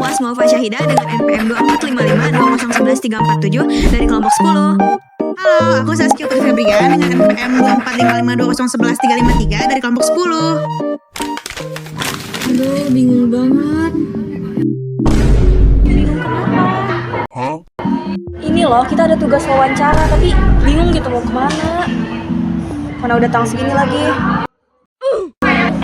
aku Asmaul Fasyahidah dengan NPM 24552011347 dari kelompok 10. Halo, aku Saskia Putri Febrian dengan NPM 24552011353 dari kelompok 10. Aduh, bingung banget. Ini loh, kita ada tugas wawancara, tapi bingung gitu mau kemana. Mana udah tanggal segini lagi.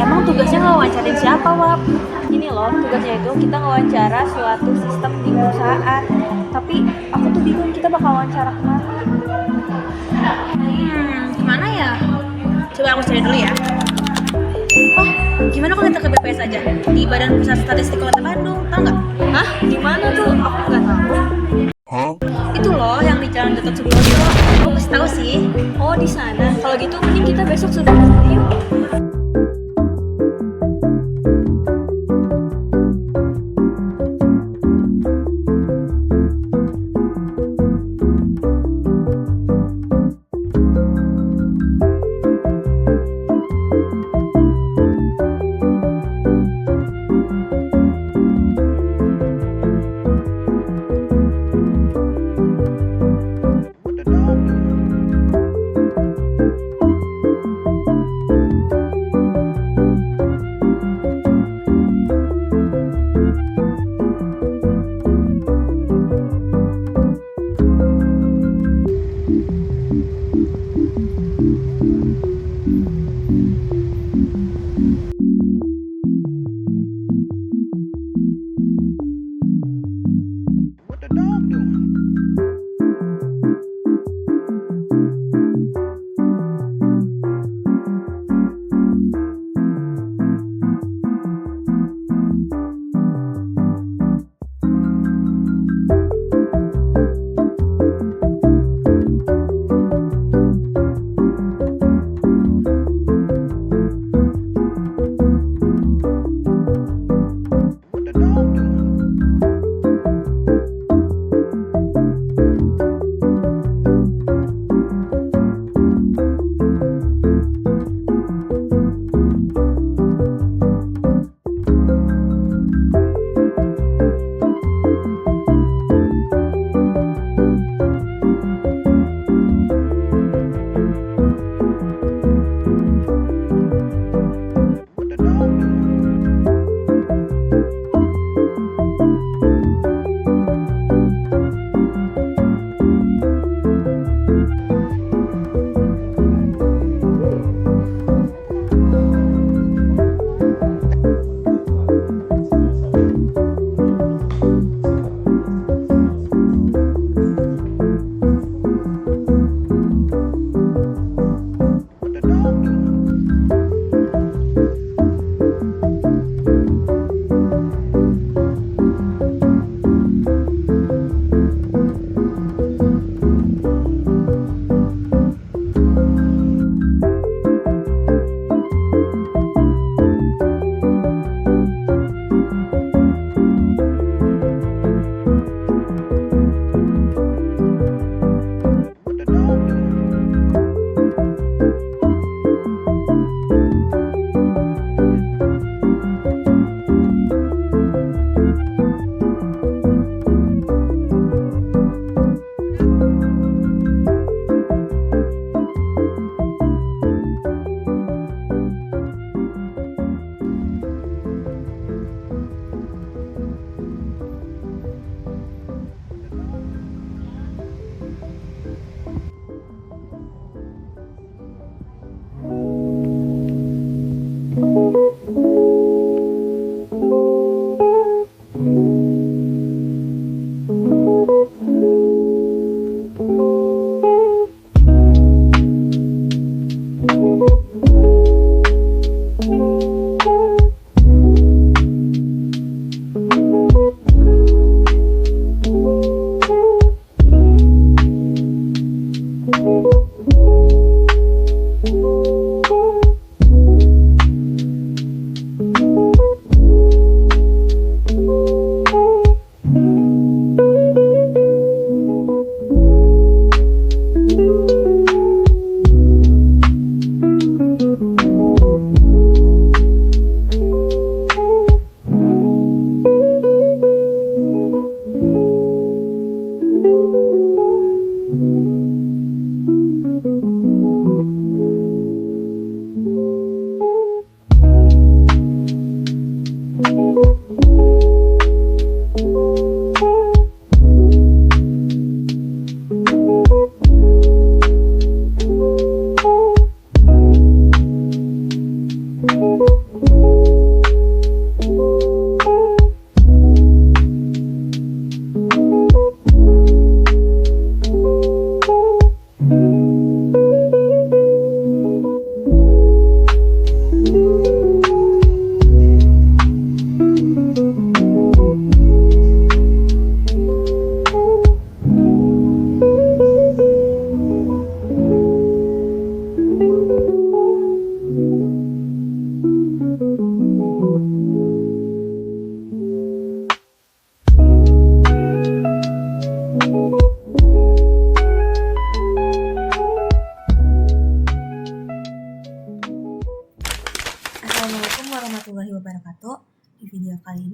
Emang tugasnya ngewawancarain siapa, Wap? Ini loh, tugasnya itu kita ngewawancara suatu sistem di perusahaan. Tapi aku tuh bingung kita bakal wawancara kemana. Kemana ya? Coba aku cari dulu ya. Oh, gimana kalau kita ke BPS aja? Di Badan Pusat Statistik Kota Bandung, tau nggak? Hah? Di mana tuh? Aku nggak tahu. Itu loh yang di Jalan Gatot Subroto. Aku pasti tahu sih. Oh, di sana. Kalau gitu mending kita besok sudah ke sana yuk.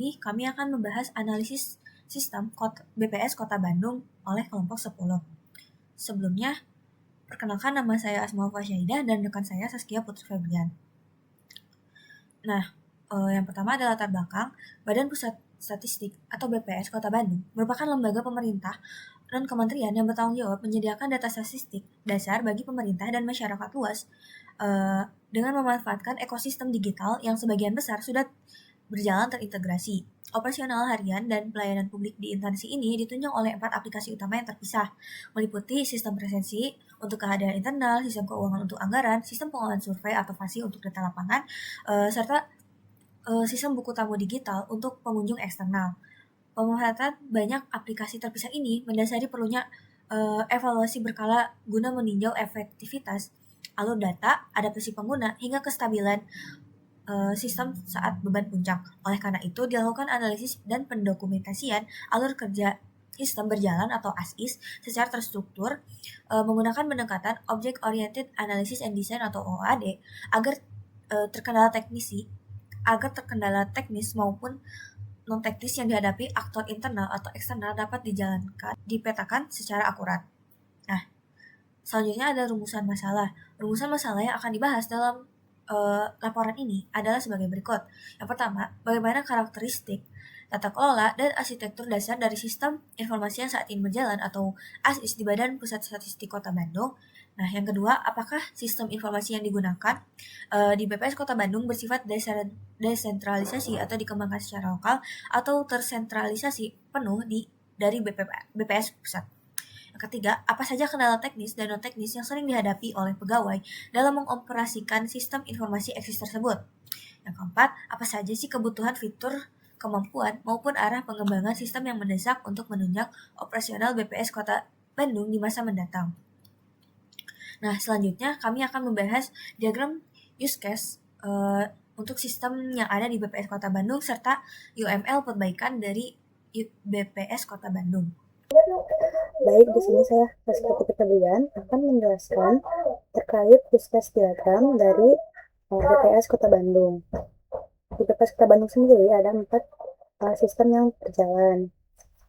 ini kami akan membahas analisis sistem BPS Kota Bandung oleh kelompok 10. Sebelumnya, perkenalkan nama saya Asma Fasyahidah dan rekan saya Saskia Putri Febrian. Nah, yang pertama adalah latar belakang. Badan Pusat Statistik atau BPS Kota Bandung merupakan lembaga pemerintah dan kementerian yang bertanggung jawab menyediakan data statistik dasar bagi pemerintah dan masyarakat luas dengan memanfaatkan ekosistem digital yang sebagian besar sudah berjalan terintegrasi. Operasional harian dan pelayanan publik di instansi ini ditunjang oleh 4 aplikasi utama yang terpisah, meliputi sistem presensi untuk kehadiran internal, sistem keuangan untuk anggaran, sistem pengolahan survei atau FASI untuk data lapangan, serta sistem buku tamu digital untuk pengunjung eksternal. Pemanfaatan banyak aplikasi terpisah ini mendasari perlunya evaluasi berkala guna meninjau efektivitas alur data, adaptasi pengguna, hingga kestabilan sistem saat beban puncak. Oleh karena itu, dilakukan analisis dan pendokumentasian alur kerja sistem berjalan atau ASIS secara terstruktur menggunakan pendekatan Object Oriented Analysis and Design atau OOAD agar terkendala teknis maupun non-teknis yang dihadapi aktor internal atau eksternal dapat dipetakan secara akurat. Nah, selanjutnya ada rumusan masalah. Rumusan masalah yang akan dibahas dalam laporan ini adalah sebagai berikut. Yang pertama, bagaimana karakteristik, tata kelola, dan arsitektur dasar dari sistem informasi yang saat ini berjalan atau ASIS di Badan Pusat Statistik Kota Bandung. Nah, yang kedua, apakah sistem informasi yang digunakan di BPS Kota Bandung bersifat desentralisasi atau dikembangkan secara lokal atau tersentralisasi penuh dari BPS Pusat. Yang ketiga, apa saja kendala teknis dan non-teknis yang sering dihadapi oleh pegawai dalam mengoperasikan sistem informasi eksis tersebut. Yang keempat, apa saja sih kebutuhan fitur, kemampuan, maupun arah pengembangan sistem yang mendesak untuk menunjang operasional BPS Kota Bandung di masa mendatang. Nah, selanjutnya kami akan membahas diagram use case untuk sistem yang ada di BPS Kota Bandung serta UML perbaikan dari BPS Kota Bandung. Baik, di sini saya Saskia Putri Febrian akan menjelaskan terkait use case diagram dari BPS Kota Bandung. Di BPS Kota Bandung sendiri ada 4 sistem yang berjalan.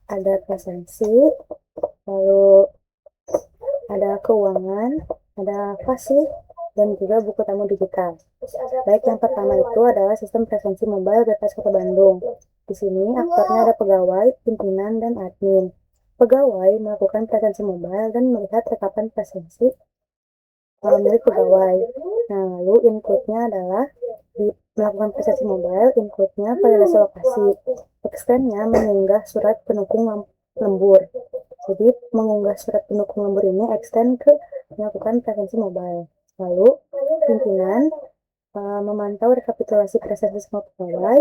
Ada presensi, lalu ada keuangan, ada FASI, dan juga buku tamu digital. Baik, yang pertama itu adalah sistem presensi mobile BPS Kota Bandung. Di sini aktornya ada pegawai, pimpinan, dan admin. Pegawai melakukan presensi mobile dan melihat rekapan presensi milik pegawai. Nah, lalu inputnya adalah melakukan presensi mobile, inputnya validasi lokasi. Extendnya mengunggah surat pendukung lembur. Jadi mengunggah surat pendukung lembur ini extend ke melakukan presensi mobile. Lalu pimpinan memantau rekapitulasi presensi semua pegawai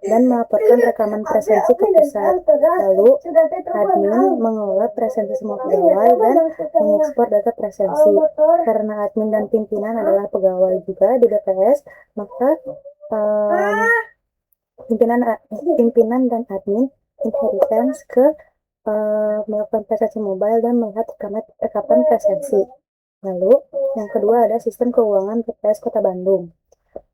dan melaporkan rekaman presensi ke pusat. Lalu admin mengelola presensi semua pegawai dan mengekspor data presensi. Karena admin dan pimpinan adalah pegawai juga di BPS, maka pimpinan dan admin inheritance ke melakukan presensi mobile dan melihat rekapan presensi. Lalu yang kedua ada sistem keuangan BPS Kota Bandung.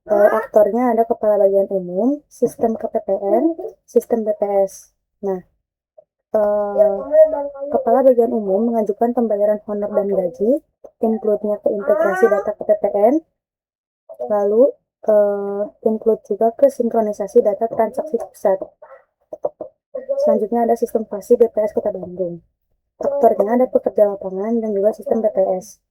Aktornya ada kepala bagian umum, sistem KPPN, sistem BPS. Nah, kepala bagian umum mengajukan pembayaran honor dan gaji, include-nya ke integrasi data KPPN, lalu include juga ke sinkronisasi data transaksi pusat. Selanjutnya ada sistem FASI BPS Kota Bandung. Aktornya ada pekerja lapangan dan juga sistem BPS.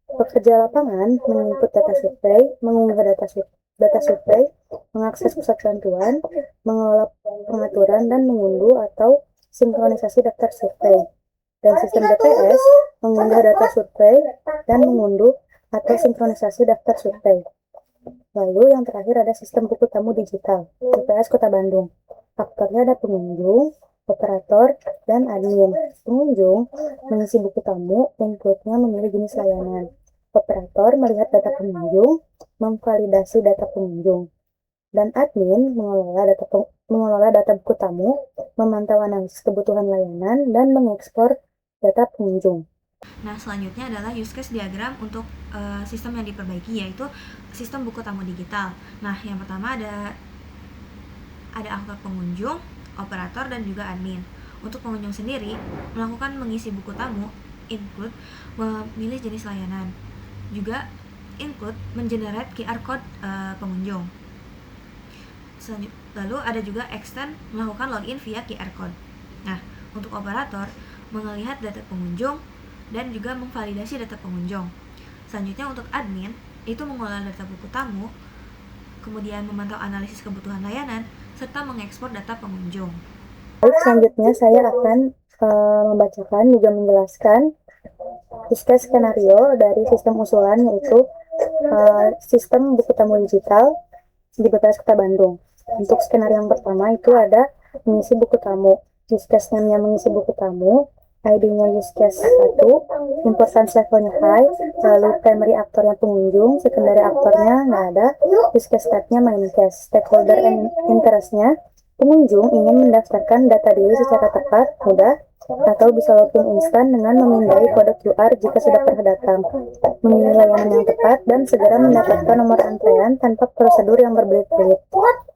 Pekerja lapangan menginput data survei, mengunggah data survei, mengakses pusat bantuan, mengelola pengaturan dan mengunduh atau sinkronisasi daftar survei. Dan sistem BPS mengunggah data survei dan mengunduh atau sinkronisasi daftar survei. Lalu yang terakhir ada sistem buku tamu digital, BPS Kota Bandung. Aktornya ada pengunjung, operator, dan admin. Pengunjung mengisi buku tamu, inputnya memilih jenis layanan. Operator melihat data pengunjung, memvalidasi data pengunjung. Dan admin mengelola data buku tamu, memantau analisis kebutuhan layanan, dan mengekspor data pengunjung. Nah, selanjutnya adalah use case diagram untuk sistem yang diperbaiki, yaitu sistem buku tamu digital. Nah, yang pertama ada aktor pengunjung, operator, dan juga admin. Untuk pengunjung sendiri, melakukan mengisi buku tamu, include memilih jenis layanan. Juga include mengenerate QR code pengunjung. Lalu ada juga extend melakukan login via QR code. Nah, untuk operator, melihat data pengunjung dan juga memvalidasi data pengunjung. Selanjutnya untuk admin, itu mengolah data buku tamu, kemudian memantau analisis kebutuhan layanan, serta mengekspor data pengunjung. Baik, selanjutnya saya akan membacakan juga menjelaskan use case skenario dari sistem usulan, yaitu sistem buku tamu digital di BPS Kota Bandung. Untuk skenario yang pertama itu ada mengisi buku tamu. Use case-nya mengisi buku tamu, ID-nya use case 1, importance levelnya high, lalu primary aktornya pengunjung, secondary aktornya nggak ada, use case type-nya main case, stakeholder and interest-nya, pengunjung ingin mendaftarkan data diri secara tepat, mudah, atau bisa login instan dengan memindai kode QR jika sudah pernah datang, memilih layanan yang tepat, dan segera mendapatkan nomor antrean tanpa prosedur yang berbelit-belit.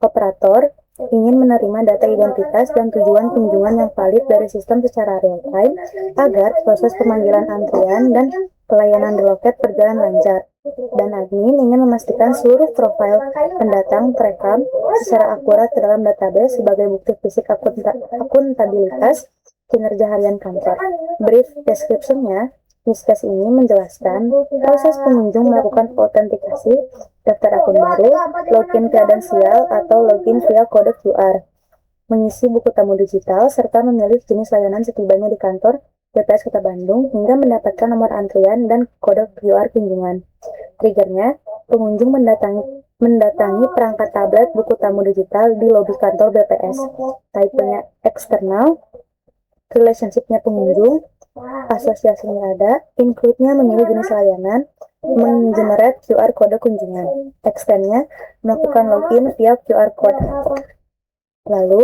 Operator ingin menerima data identitas dan tujuan kunjungan yang valid dari sistem secara real-time agar proses pemanggilan antrian dan pelayanan di loket berjalan lancar. Dan admin ingin memastikan seluruh profil pendatang terekam secara akurat ke dalam database sebagai bukti fisik akuntabilitas kinerja harian kantor. Brief description-nya, use case ini menjelaskan proses pengunjung melakukan autentikasi, daftar akun baru, login kredensial atau login via kode QR, mengisi buku tamu digital, serta memilih jenis layanan setibanya di kantor BPS Kota Bandung hingga mendapatkan nomor antrian dan kode QR kunjungan. Triggernya, pengunjung mendatangi perangkat tablet buku tamu digital di lobi kantor BPS. Type-nya eksternal, relationship-nya pengunjung, asosiasinya ada, include-nya memilih jenis layanan, mengenerate QR kode kunjungan. Extend-nya melakukan login via QR code. Lalu,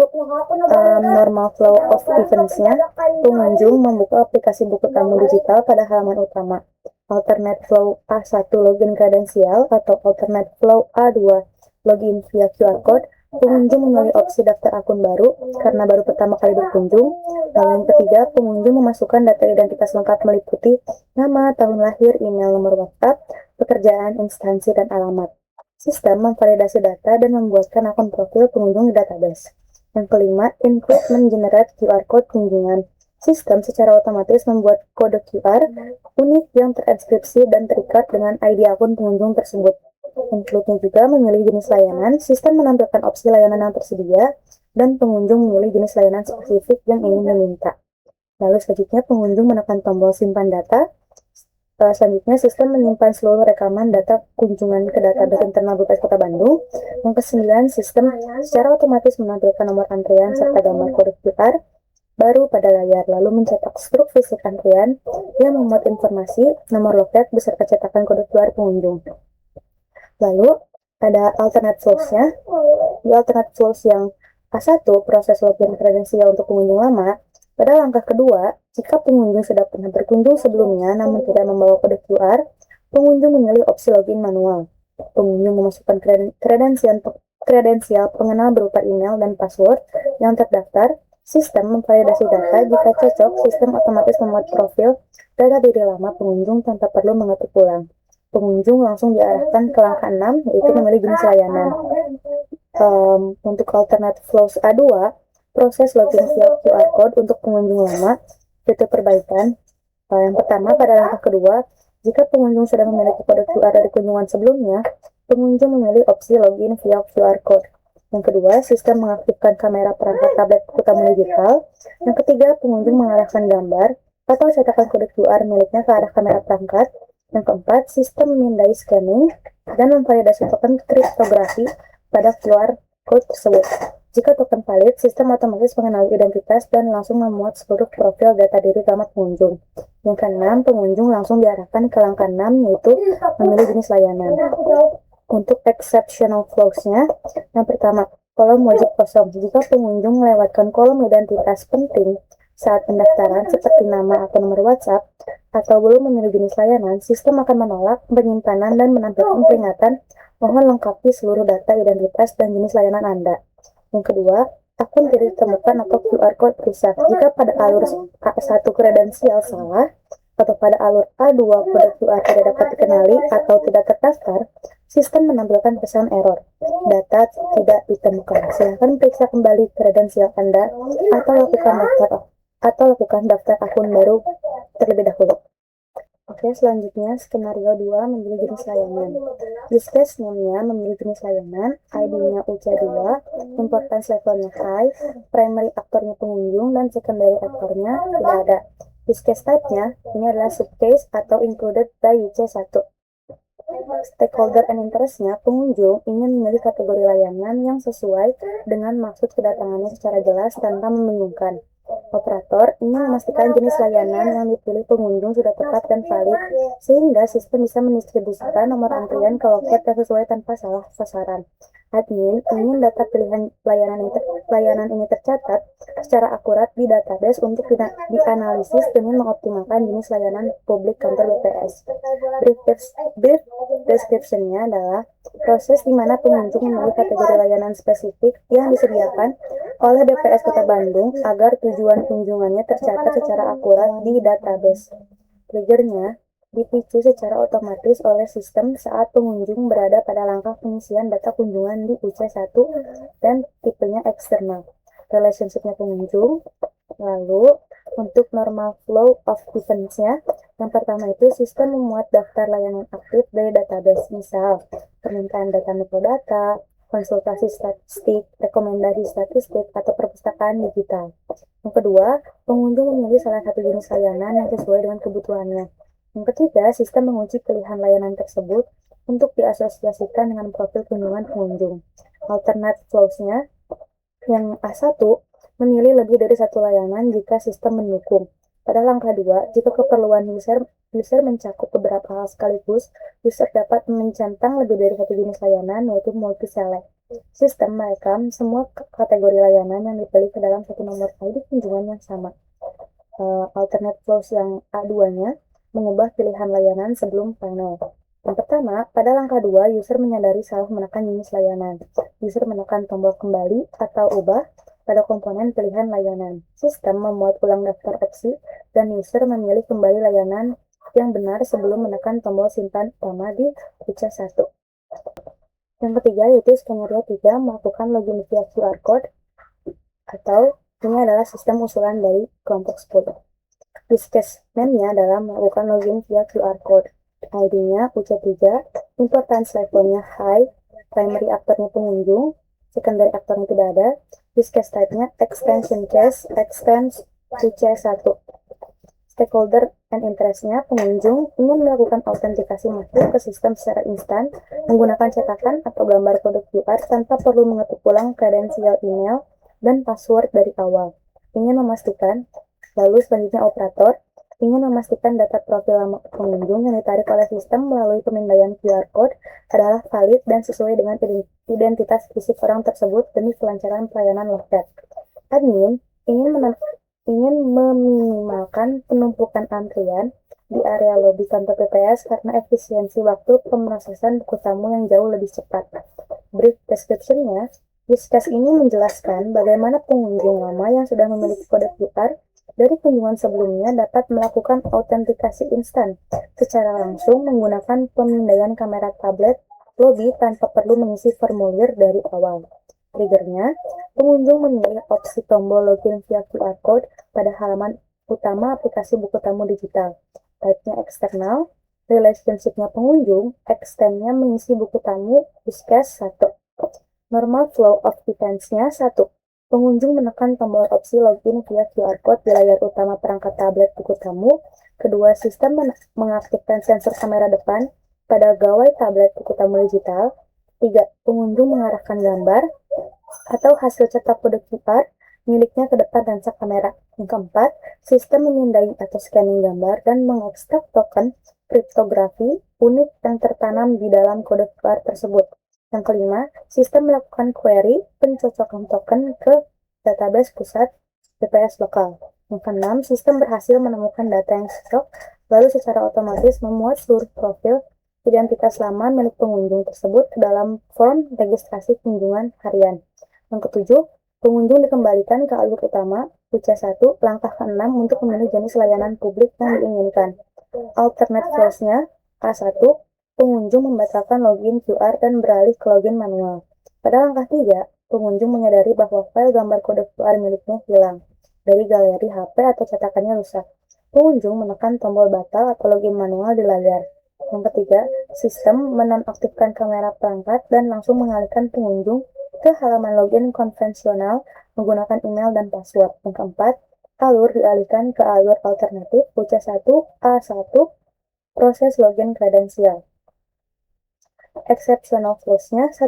normal flow of events-nya, pengunjung membuka aplikasi buku tamu digital pada halaman utama. Alternate flow A1 login kredensial atau alternate flow A2 login via QR code, pengunjung memilih opsi daftar akun baru karena baru pertama kali berkunjung. Lalu yang ketiga, pengunjung memasukkan data identitas lengkap meliputi nama, tahun lahir, email, nomor WhatsApp, pekerjaan, instansi, dan alamat. Sistem memvalidasi data dan membuatkan akun profil pengunjung di database. Yang kelima, include mengenerate QR code kunjungan. Sistem secara otomatis membuat kode QR unik yang terinskripsi dan terikat dengan ID akun pengunjung tersebut. Include-nya juga memilih jenis layanan, sistem menampilkan opsi layanan yang tersedia, dan pengunjung memilih jenis layanan spesifik yang ingin diminta. Lalu selanjutnya pengunjung menekan tombol simpan data. Selanjutnya sistem menyimpan seluruh rekaman data kunjungan ke database internal BPS Kota Bandung. Yang kesembilan, sistem secara otomatis menampilkan nomor antrian serta gambar kode QR baru pada layar, lalu mencetak struk fisik antrian yang memuat informasi, nomor loket beserta cetakan kode QR pengunjung. Lalu ada alternate flows-nya. Di alternate flows yang A1, proses login kredensial untuk pengunjung lama. Pada langkah kedua, jika pengunjung sudah pernah berkunjung sebelumnya namun tidak membawa kode QR, pengunjung memilih opsi login manual. Pengunjung memasukkan kredensial pengenal berupa email dan password yang terdaftar. Sistem memvalidasi data. Jika cocok, sistem otomatis memuat profil data diri lama pengunjung tanpa perlu mengetik ulang. Pengunjung langsung diarahkan ke langkah 6, yaitu memilih jenis layanan. Untuk alternate flows A2, proses login via QR code untuk pengunjung lama, fitur perbaikan. Yang pertama, pada langkah kedua, jika pengunjung sudah memiliki kode QR dari kunjungan sebelumnya, pengunjung memilih opsi login via QR code. Yang kedua, sistem mengaktifkan kamera perangkat tablet buku tamu digital. Yang ketiga, pengunjung mengarahkan gambar atau cetakan kode QR miliknya ke arah kamera perangkat. Yang keempat, sistem memindai scanning dan memvalidasi token kriptografi pada QR code tersebut. Jika token valid, sistem otomatis mengenali identitas dan langsung memuat seluruh profil data diri alamat pengunjung. Yang keenam, pengunjung langsung diarahkan ke langkah 6, yaitu memilih jenis layanan. Untuk exceptional flows-nya, yang pertama, kolom wajib kosong. Jika pengunjung melewatkan kolom identitas penting saat pendaftaran seperti nama atau nomor WhatsApp, atau belum memilih jenis layanan, sistem akan menolak penyimpanan dan menampilkan peringatan mohon lengkapi seluruh data identitas dan jenis layanan Anda. Yang kedua, akun tidak ditemukan atau QR code rusak. Jika pada alur A1 kredensial salah atau pada alur A2 kode QR tidak dapat dikenali atau tidak terdaftar, sistem menampilkan pesan error. Data tidak ditemukan. Silakan periksa kembali kredensial Anda atau lakukan daftar akun baru terlebih dahulu. Oke, selanjutnya skenario 2 memilih jenis layanan. Use case name-nya memilih jenis layanan, ID-nya UC2, importance levelnya high, primary aktornya pengunjung, dan secondary aktornya tidak ada. Use case type-nya ini adalah subcase atau included by UC1. Stakeholder and interest-nya, pengunjung ingin memilih kategori layanan yang sesuai dengan maksud kedatangannya secara jelas tanpa membingungkan. Operator ingin memastikan jenis layanan yang dipilih pengunjung sudah tepat dan valid, sehingga sistem bisa mendistribusikan nomor antrian ke loket yang sesuai tanpa salah sasaran. Admin ingin data pilihan layanan ini tercatat secara akurat di database untuk dianalisis dengan mengoptimalkan jenis layanan publik kantor BPS. Brief description-nya adalah proses di mana pengunjung memilih kategori layanan spesifik yang disediakan oleh BPS Kota Bandung agar tujuan kunjungannya tercatat secara akurat di database. Triggernya dipicu secara otomatis oleh sistem saat pengunjung berada pada langkah pengisian data kunjungan di UC1 dan tipenya eksternal. Relationship-nya pengunjung. Lalu, untuk normal flow of events-nya, yang pertama itu sistem memuat daftar layanan aktif dari database, misal permintaan data metadata, konsultasi statistik, rekomendasi statistik, atau perpustakaan digital. Yang kedua, pengunjung memilih salah satu jenis layanan yang sesuai dengan kebutuhannya. Yang ketiga, sistem menguji pilihan layanan tersebut untuk diasosiasikan dengan profil kunjungan pengunjung. Alternate flows-nya, yang A1, memilih lebih dari satu layanan jika sistem mendukung. Pada langkah 2, jika keperluan user mencakup beberapa hal sekaligus, user dapat mencentang lebih dari satu jenis layanan, yaitu multi-select. Sistem merekam semua kategori layanan yang dipilih ke dalam satu nomor ID kunjungan yang sama. Alternate flows yang A2-nya mengubah pilihan layanan sebelum final. Yang pertama, pada langkah 2, user menyadari salah menekan jenis layanan. User menekan tombol kembali atau ubah pada komponen pilihan layanan. Sistem memuat ulang daftar opsi dan user memilih kembali layanan yang benar sebelum menekan tombol simpan utama di UC1. Yang ketiga yaitu skenario 3 melakukan login via QR code, atau ini adalah sistem usulan dari kelompok 10. Use case name-nya adalah melakukan login via QR code. ID-nya UC3, importance levelnya high, primary aktornya pengunjung, secondary aktornya tidak ada. Use case type-nya extension case, extends UC1. Stakeholder and interest-nya, pengunjung ingin melakukan autentikasi masuk ke sistem secara instan menggunakan cetakan atau gambar kode QR tanpa perlu mengetik ulang kredensial email dan password dari awal. Ingin memastikan, lalu selanjutnya operator ingin memastikan data profil lama pengunjung yang ditarik oleh sistem melalui pemindaian QR code adalah valid dan sesuai dengan identitas fisik orang tersebut demi kelancaran pelayanan loket. Admin ingin meminimalkan penumpukan antrian di area lobi kantor BPS karena efisiensi waktu pemrosesan buku tamu yang jauh lebih cepat. Brief description-nya, use case ini menjelaskan bagaimana pengunjung lama yang sudah memiliki kode QR dari kunjungan sebelumnya dapat melakukan autentikasi instan secara langsung menggunakan pemindaian kamera tablet lobi tanpa perlu mengisi formulir dari awal. Triggernya, pengunjung memilih opsi tombol login via QR code pada halaman utama aplikasi buku tamu digital. Type-nya eksternal, relationship-nya pengunjung, extend-nya mengisi buku tamu, use case 1. Normal flow of events-nya 1. Pengunjung menekan tombol opsi login via QR code di layar utama perangkat tablet buku tamu. Kedua, sistem mengaktifkan sensor kamera depan pada gawai tablet buku tamu digital. 3. Pengunjung mengarahkan gambar atau hasil cetak kode QR miliknya ke depan lensa kamera. Yang keempat, sistem memindai atau scanning gambar dan mengekstrak token kriptografi unik yang tertanam di dalam kode QR tersebut. Yang kelima, sistem melakukan query pencocokan token ke database pusat BPS lokal. Yang keenam, sistem berhasil menemukan data yang cocok, lalu secara otomatis memuat seluruh profil identitas lama milik pengunjung tersebut ke dalam form registrasi kunjungan harian. Yang ketujuh, pengunjung dikembalikan ke alur utama UC1 langkah ke-6 untuk memilih jenis layanan publik yang diinginkan. Alternate flows-nya A1, pengunjung membatalkan login QR dan beralih ke login manual. Pada langkah 3, pengunjung menyadari bahwa file gambar kode QR miliknya hilang dari galeri HP atau cetakannya rusak. Pengunjung menekan tombol batal atau login manual di layar. Yang ketiga, sistem menonaktifkan kamera perangkat dan langsung mengalihkan pengunjung ke halaman login konvensional menggunakan email dan password. Yang keempat, alur dialihkan ke alur alternatif UC1 A1 proses login kredensial. Exceptional flows-nya 1.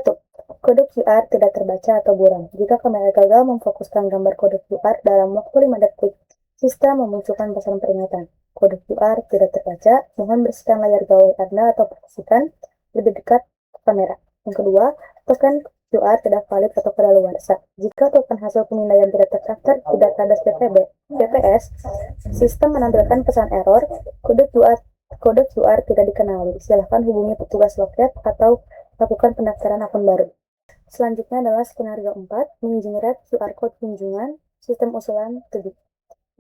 Kode QR tidak terbaca atau buram. Jika kamera gagal memfokuskan gambar kode QR dalam waktu 5 detik, sistem memunculkan pesan peringatan. Kode QR tidak terbaca, mohon bersihkan layar gawai Anda atau posisikan lebih dekat ke kamera. Yang kedua, token QR tidak valid atau kadaluarsa. Jika token hasil pemindaian tidak terdaftar di database BPS, sistem menampilkan pesan error, kode QR tidak dikenali. Silakan hubungi petugas loket atau lakukan pendaftaran akun baru. Selanjutnya adalah skenario 4, mengenerate QR code kunjungan, sistem usulan to be.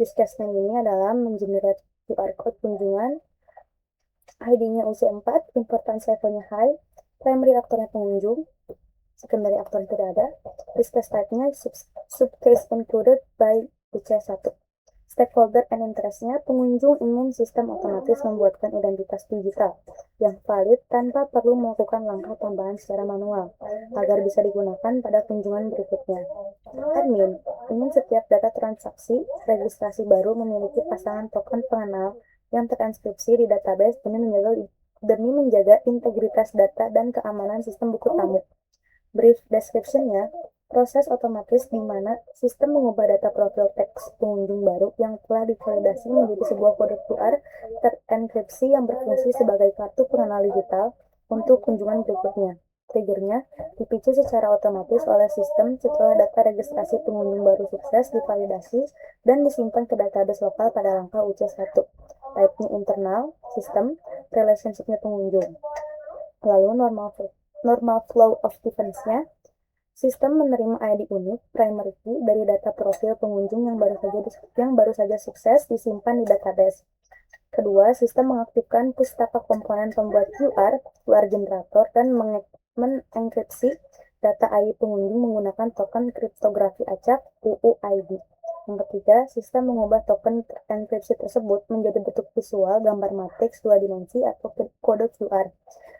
Use case ini adalah mengenerate QR code kunjungan, ID-nya UC4, importance levelnya high, primary aktornya pengunjung, secondary aktor tidak ada, use case type-nya subcase included by UC1. Stakeholder and interest-nya, pengunjung ingin sistem otomatis membuatkan identitas digital yang valid tanpa perlu melakukan langkah tambahan secara manual agar bisa digunakan pada kunjungan berikutnya. Admin ingin setiap data transaksi registrasi baru memiliki pasangan token pengenal yang terinskripsi di database demi menjaga integritas data dan keamanan sistem buku tamu. Brief description-nya, proses otomatis di mana sistem mengubah data profil teks pengunjung baru yang telah divalidasi menjadi sebuah kode QR terenkripsi yang berfungsi sebagai kartu pengenal digital untuk kunjungan berikutnya. Triggernya dipicu secara otomatis oleh sistem setelah data registrasi pengunjung baru sukses divalidasi dan disimpan ke database lokal pada langkah UC1. Type-nya internal, sistem, relationship-nya pengunjung. Lalu normal flow of events-nya, sistem menerima ID unik primary key dari data profil pengunjung yang baru saja sukses disimpan di database. Kedua, sistem mengaktifkan pustaka komponen pembuat QR generator, dan mengenkripsi data ID pengunjung menggunakan token kriptografi acak UUID. Yang ketiga, sistem mengubah token enkripsi tersebut menjadi bentuk visual, gambar matriks 2 dimensi atau kode QR.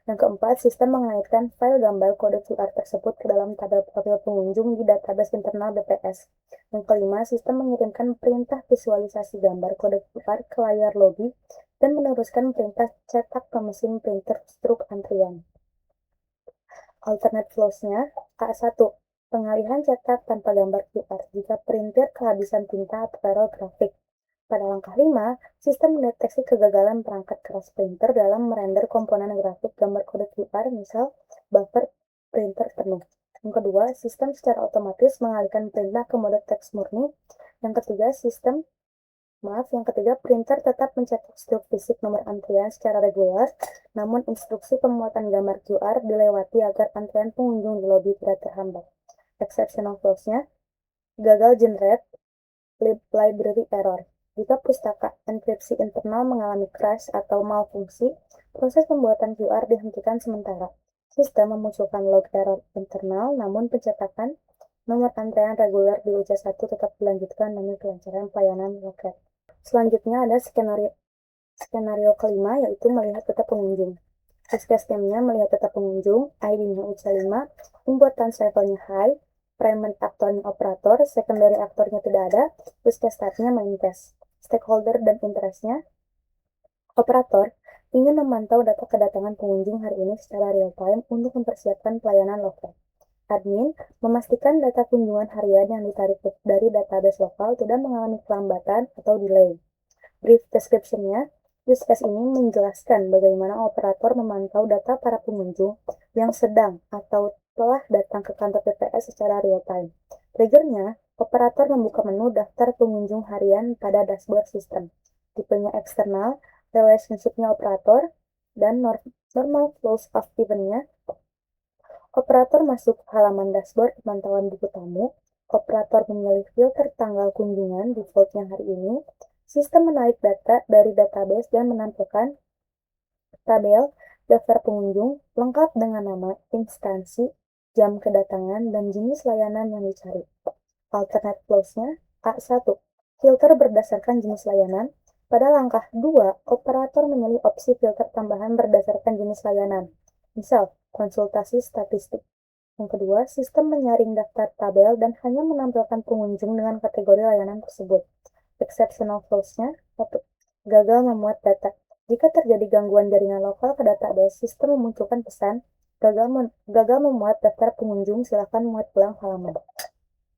Yang keempat, sistem mengaitkan file gambar kode QR tersebut ke dalam tabel profil pengunjung di database internal BPS. Yang kelima, sistem mengirimkan perintah visualisasi gambar kode QR ke layar lobi dan meneruskan perintah cetak ke mesin printer struk antrian. Alternate flows-nya, A1, pengalihan cetak tanpa gambar QR jika printer kehabisan tinta atau error grafik. Pada langkah 5, sistem mendeteksi kegagalan perangkat keras printer dalam merender komponen grafik gambar kode QR, misal buffer printer penuh. Yang kedua, sistem secara otomatis mengalihkan perintah ke mode teks murni. Yang ketiga, printer tetap mencetak struk fisik nomor antrian secara reguler, namun instruksi pembuatan gambar QR dilewati agar antrian pengunjung di lobi tidak terhambat. Exceptional flows-nya, gagal generate library error. Jika pustaka enkripsi internal mengalami crash atau malfungsi, proses pembuatan QR dihentikan sementara. Sistem memunculkan log error internal, namun pencetakan nomor antrean reguler di UC1 tetap dilanjutkan demi kelancaran pelayanan loket. Selanjutnya ada skenario kelima, yaitu melihat data pengunjung. Use case nya melihat data pengunjung, ID-nya UC5, importance levelnya high, primary aktornya operator, secondary aktornya tidak ada, use case type-nya main case. Stakeholder dan interest-nya, operator ingin memantau data kedatangan pengunjung hari ini secara real-time untuk mempersiapkan pelayanan loket. Admin memastikan data kunjungan harian yang ditarik dari database lokal tidak mengalami kelambatan atau delay. Brief description-nya, use case ini menjelaskan bagaimana operator memantau data para pengunjung yang sedang atau telah datang ke kantor BPS secara real-time. Trigger-nya, operator membuka menu daftar pengunjung harian pada dashboard sistem. Tipenya eksternal, relationship-nya operator, dan normal flows of event-nya, Operator masuk halaman dashboard pemantauan buku tamu. Operator memilih filter tanggal kunjungan defaultnya hari ini. Sistem menarik data dari database dan menampilkan tabel daftar pengunjung lengkap dengan nama, instansi, jam kedatangan, dan jenis layanan yang dicari. Alternate flows-nya A1. Filter berdasarkan jenis layanan. Pada langkah 2, operator memilih opsi filter tambahan berdasarkan jenis layanan. Misal, konsultasi statistik. Yang kedua, sistem menyaring daftar tabel dan hanya menampilkan pengunjung dengan kategori layanan tersebut. Exceptional flows-nya 1. Gagal memuat data. Jika terjadi gangguan jaringan lokal ke database, sistem memunculkan pesan, gagal memuat daftar pengunjung, silakan muat ulang halaman.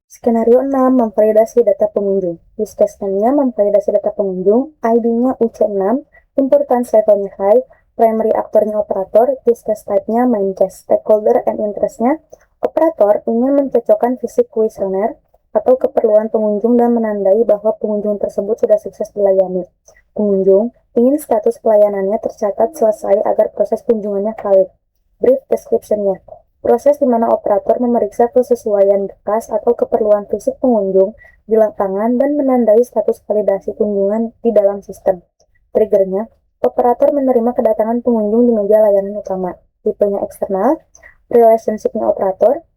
Skenario 6, memvalidasi data pengunjung. Use case-nya memvalidasi data pengunjung, ID-nya UC6, importance levelnya high, primary aktornya operator, use case type-nya main case, stakeholder and interest-nya, operator ingin mencocokkan fisik kuesioner atau keperluan pengunjung dan menandai bahwa pengunjung tersebut sudah sukses dilayani. Pengunjung ingin status pelayanannya tercatat selesai agar proses kunjungannya valid. Brief description-nya. Proses di mana operator memeriksa kesesuaian berkas atau keperluan fisik pengunjung di lapangan dan menandai status validasi kunjungan di dalam sistem. Trigger-nya, operator menerima kedatangan pengunjung di meja layanan utama. Tipenya eksternal, relationship-nya operator,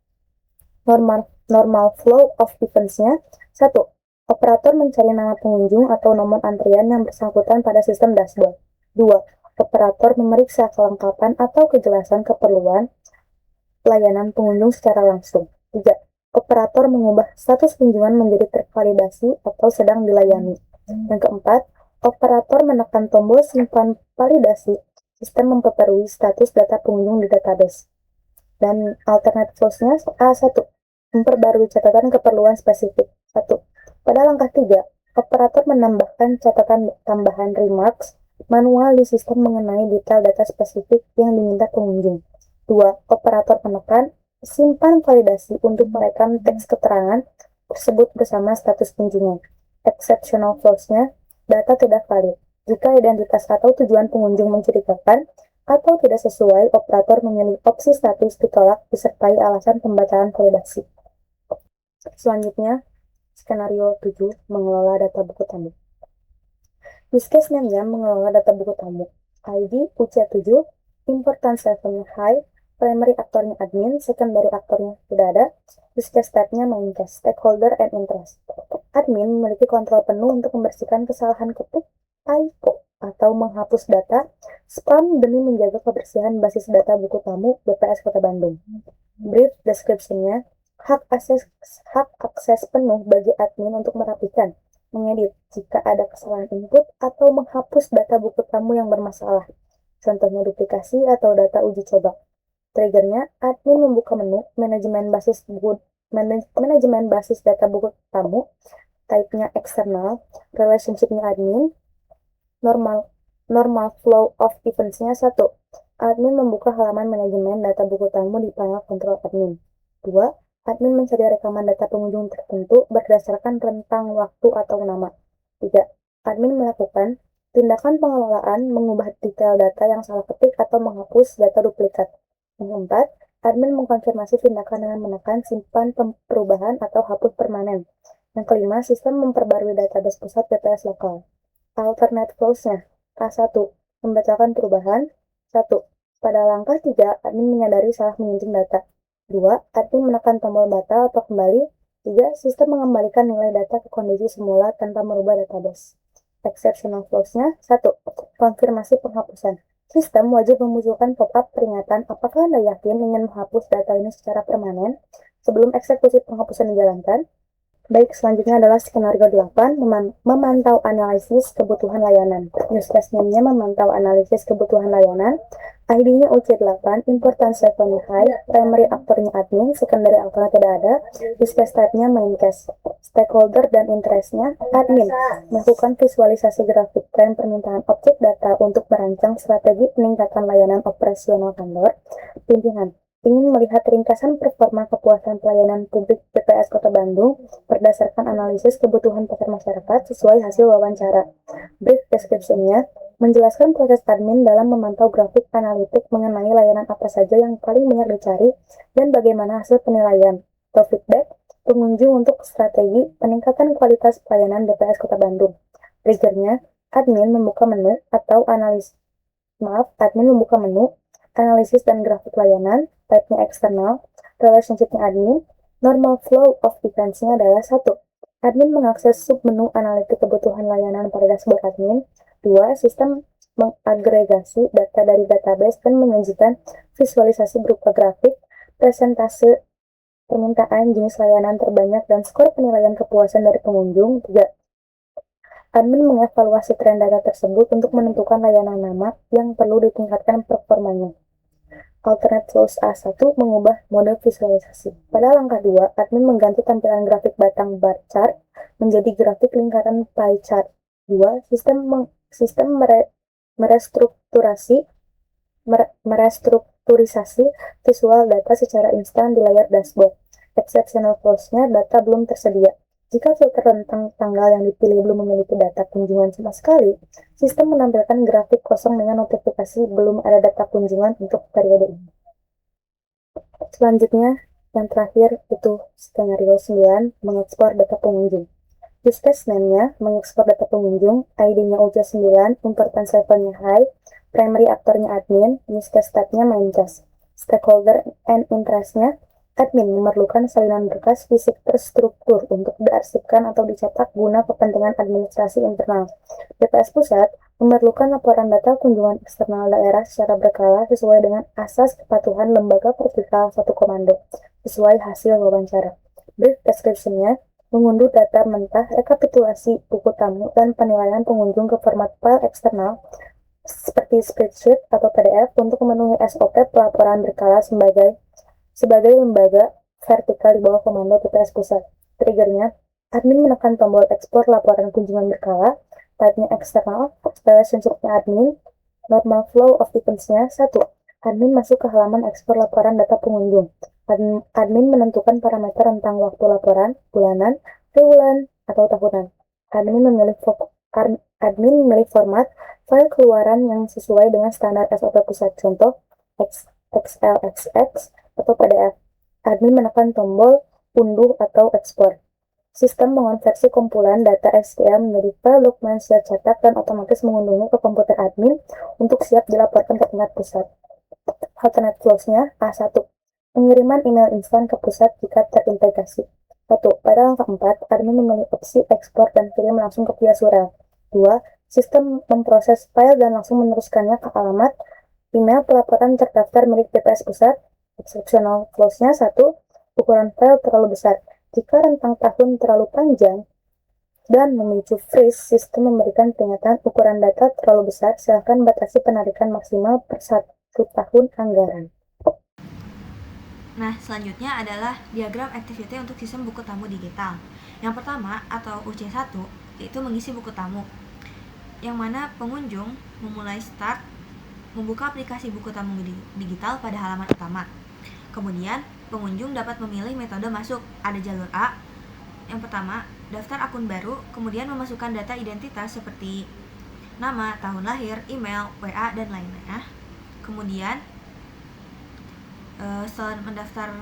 normal flow of events-nya. 1. Operator mencari nama pengunjung atau nomor antrian yang bersangkutan pada sistem dashboard. 2. Operator memeriksa kelengkapan atau kejelasan keperluan layanan pengunjung secara langsung. 3. Operator mengubah status kunjungan menjadi tervalidasi atau sedang dilayani. Yang keempat, operator menekan tombol simpan validasi. Sistem memperbarui status data pengunjung di database. Dan alternate flows-nya A1. Memperbarui catatan keperluan spesifik. 1. Pada langkah 3, operator menambahkan catatan tambahan remarks manual di sistem mengenai detail data spesifik yang diminta pengunjung. 2. Operator menekan simpan validasi untuk merekam teks keterangan tersebut bersama status kunjungan. Exceptional flows-nya, data tidak valid. Jika identitas atau tujuan pengunjung mencurigakan atau tidak sesuai, operator memilih opsi status ditolak disertai alasan pembatalan validasi. Selanjutnya, skenario 7, mengelola data buku tamu. Use case name-nya mengelola data buku tamu. ID UC7, importance levelnya high, primary aktornya admin, secondary aktornya tidak ada, use case type-nya main case, stakeholder and interest. Admin memiliki kontrol penuh untuk membersihkan kesalahan ketik, typo, atau menghapus data, spam demi menjaga kebersihan basis data buku tamu BPS Kota Bandung. Brief description-nya, hak akses penuh bagi admin untuk merapikan, mengedit jika ada kesalahan input, atau menghapus data buku tamu yang bermasalah. Contohnya duplikasi atau data uji coba. Triggernya, admin membuka menu manajemen basis data buku tamu, type-nya eksternal, relationship-nya admin, normal flow of events-nya 1. Admin membuka halaman manajemen data buku tamu di panel kontrol admin. 2. Admin mencari rekaman data pengunjung tertentu berdasarkan rentang waktu atau nama. 3. Admin melakukan tindakan pengelolaan mengubah detail data yang salah ketik atau menghapus data duplikat. Yang keempat, admin mengkonfirmasi tindakan dengan menekan simpan perubahan atau hapus permanen. Yang kelima, sistem memperbarui database pusat BPS lokal. Alternate flows-nya, A1, membacakan perubahan. 1. Pada langkah 3, admin menyadari salah menginjing data. 2. Admin menekan tombol batal atau kembali. 3. Sistem mengembalikan nilai data ke kondisi semula tanpa merubah database. Exceptional flows-nya, 1. Konfirmasi penghapusan. Sistem wajib memunculkan pop-up peringatan apakah Anda yakin ingin menghapus data ini secara permanen sebelum eksekusi penghapusan dijalankan. Baik, selanjutnya adalah skenario 8, memantau analisis kebutuhan layanan. Use case name-nya memantau analisis kebutuhan layanan. ID-nya UC8, importance levelnya high, primary aktornya admin, secondary aktornya tidak ada, use case type-nya main case. Stakeholder dan interest-nya admin, melakukan visualisasi grafik tren permintaan objek data untuk merancang strategi peningkatan layanan operasional kantor. Pimpinan ingin melihat ringkasan performa kepuasan pelayanan publik BPS Kota Bandung berdasarkan analisis kebutuhan pasar masyarakat sesuai hasil wawancara. Brief description-nya, menjelaskan proses admin dalam memantau grafik analitik mengenai layanan apa saja yang paling banyak dicari dan bagaimana hasil penilaian atau feedback pengunjung untuk strategi peningkatan kualitas pelayanan BPS Kota Bandung. Triggernya, admin membuka menu analisis dan grafik layanan, type-nya eksternal, relationship-nya admin, normal flow of events-nya adalah 1. Admin mengakses submenu analitik kebutuhan layanan pada dashboard admin. 2. Sistem mengagregasi data dari database dan menyajikan visualisasi berupa grafik, presentase permintaan, jenis layanan terbanyak, dan skor penilaian kepuasan dari pengunjung. 3. Admin mengevaluasi tren data tersebut untuk menentukan layanan nama yang perlu ditingkatkan performanya. Alternate flows A1 mengubah mode visualisasi. Pada langkah 2, admin mengganti tampilan grafik batang bar chart menjadi grafik lingkaran pie chart. 2. Sistem merestrukturisasi visual data secara instan di layar dashboard. Exceptional flows-nya data belum tersedia. Jika filter rentang tanggal yang dipilih belum memiliki data kunjungan sama sekali, sistem menampilkan grafik kosong dengan notifikasi belum ada data kunjungan untuk periode ini. Selanjutnya, yang terakhir itu skenario 9, mengekspor data pengunjung. Use case name-nya mengekspor data pengunjung, ID-nya UJ9, importance level-nya high, primary aktornya admin, use case type-nya main case. Stakeholder and interest-nya, admin memerlukan salinan berkas fisik terstruktur untuk diarsipkan atau dicetak guna kepentingan administrasi internal. BPS Pusat memerlukan laporan data kunjungan eksternal daerah secara berkala sesuai dengan asas kepatuhan lembaga vertikal satu komando, sesuai hasil wawancara. Brief description-nya mengunduh data mentah, rekapitulasi buku tamu, dan penilaian pengunjung ke format file eksternal seperti spreadsheet atau PDF untuk memenuhi SOP pelaporan berkala sebagai lembaga vertikal di bawah komando BPS Pusat. Triggernya, admin menekan tombol ekspor laporan kunjungan berkala, type-nya eksternal, relationship-nya admin, normal flow of events-nya 1. Admin masuk ke halaman ekspor laporan data pengunjung. Admin menentukan parameter tentang waktu laporan, bulanan, triwulan, atau tahunan. Admin memilih format file keluaran yang sesuai dengan standar SOP Pusat, contoh XLSX atau PDF. Admin menekan tombol unduh atau ekspor. Sistem mengonversi kumpulan data SQL menjadi file dokumen siap cetak dan otomatis mengunduhnya ke komputer admin untuk siap dilaporkan ke tingkat pusat. Alternate flows-nya A1. Pengiriman email instan ke pusat jika terintegrasi. 1. Pada langkah 4, admin memilih opsi ekspor dan kirim langsung ke via surel. 2. Sistem memproses file dan langsung meneruskannya ke alamat email pelaporan terdaftar milik BPS Pusat. Exceptional flows-nya 1. Ukuran file terlalu besar. Jika rentang tahun terlalu panjang dan memicu freeze, sistem memberikan peringatan ukuran data terlalu besar, silakan batasi penarikan maksimal per 1 tahun anggaran. Nah, selanjutnya adalah diagram activity untuk sistem buku tamu digital. Yang pertama atau UC1 yaitu mengisi buku tamu, yang mana pengunjung memulai start membuka aplikasi buku tamu digital pada halaman utama. Kemudian, pengunjung dapat memilih metode masuk. Ada jalur A. Yang pertama, daftar akun baru, kemudian memasukkan data identitas seperti nama, tahun lahir, email, WA, dan lainnya. Kemudian, setelah mendaftar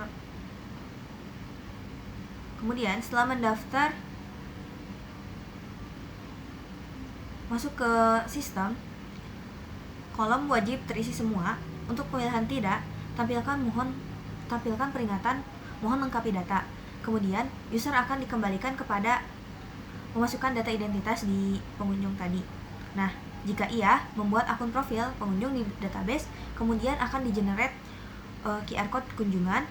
masuk ke sistem, kolom wajib terisi semua. Untuk pemilihan tidak, tampilkan peringatan mohon lengkapi data. Kemudian, user akan dikembalikan kepada memasukkan data identitas di pengunjung tadi. Nah, jika iya, membuat akun profil pengunjung di database, kemudian akan di-generate QR code kunjungan,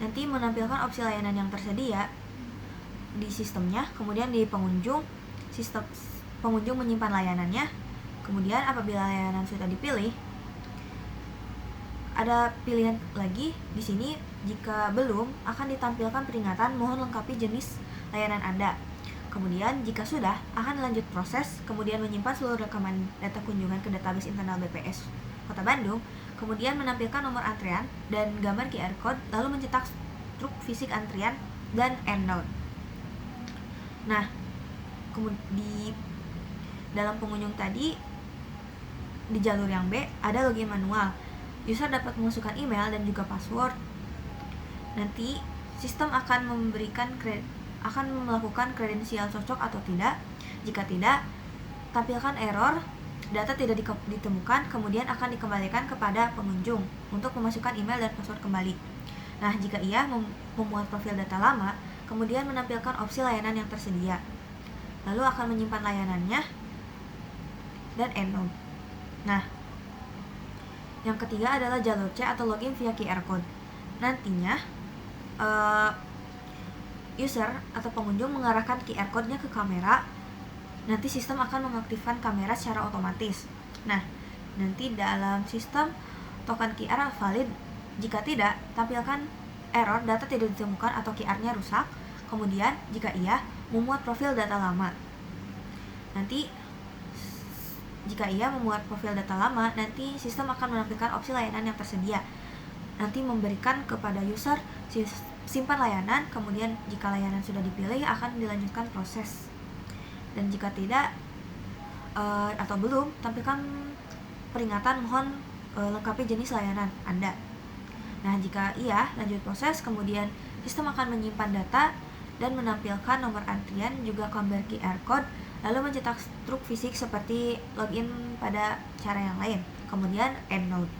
nanti menampilkan opsi layanan yang tersedia di sistemnya, kemudian di pengunjung menyimpan layanannya. Kemudian apabila layanan sudah dipilih, ada pilihan lagi di sini. Jika belum, akan ditampilkan peringatan mohon lengkapi jenis layanan Anda. Kemudian jika sudah, akan lanjut proses, kemudian menyimpan seluruh rekaman data kunjungan ke database internal BPS Kota Bandung, kemudian menampilkan nomor antrian dan gambar QR code, lalu mencetak struk fisik antrian dan endnote. Nah, di dalam pengunjung tadi di jalur yang B ada login manual. User dapat memasukkan email dan juga password. Nanti sistem akan melakukan kredensial cocok atau tidak. Jika tidak, tampilkan error, data tidak ditemukan, kemudian akan dikembalikan kepada pengunjung untuk memasukkan email dan password kembali. Nah, jika ia memuat profil data lama, kemudian menampilkan opsi layanan yang tersedia. Lalu akan menyimpan layanannya dan endnote. Nah, yang ketiga adalah jalur C atau login via QR code. Nantinya user atau pengunjung mengarahkan QR code-nya ke kamera. Nanti sistem akan mengaktifkan kamera secara otomatis. Nah, nanti dalam sistem token QR valid. Jika tidak, tampilkan error data tidak ditemukan atau QR-nya rusak. Kemudian, jika iya, memuat profil data lama. Nanti jika ia memuat profil data lama, nanti sistem akan menampilkan opsi layanan yang tersedia. Nanti memberikan kepada user simpan layanan, kemudian jika layanan sudah dipilih akan dilanjutkan proses. Dan jika tidak atau belum, tampilkan peringatan mohon lengkapi jenis layanan Anda. Nah, jika iya, lanjut proses, kemudian sistem akan menyimpan data dan menampilkan nomor antrian, juga gambar QR code, lalu mencetak struk fisik seperti login pada cara yang lain. Kemudian endnote.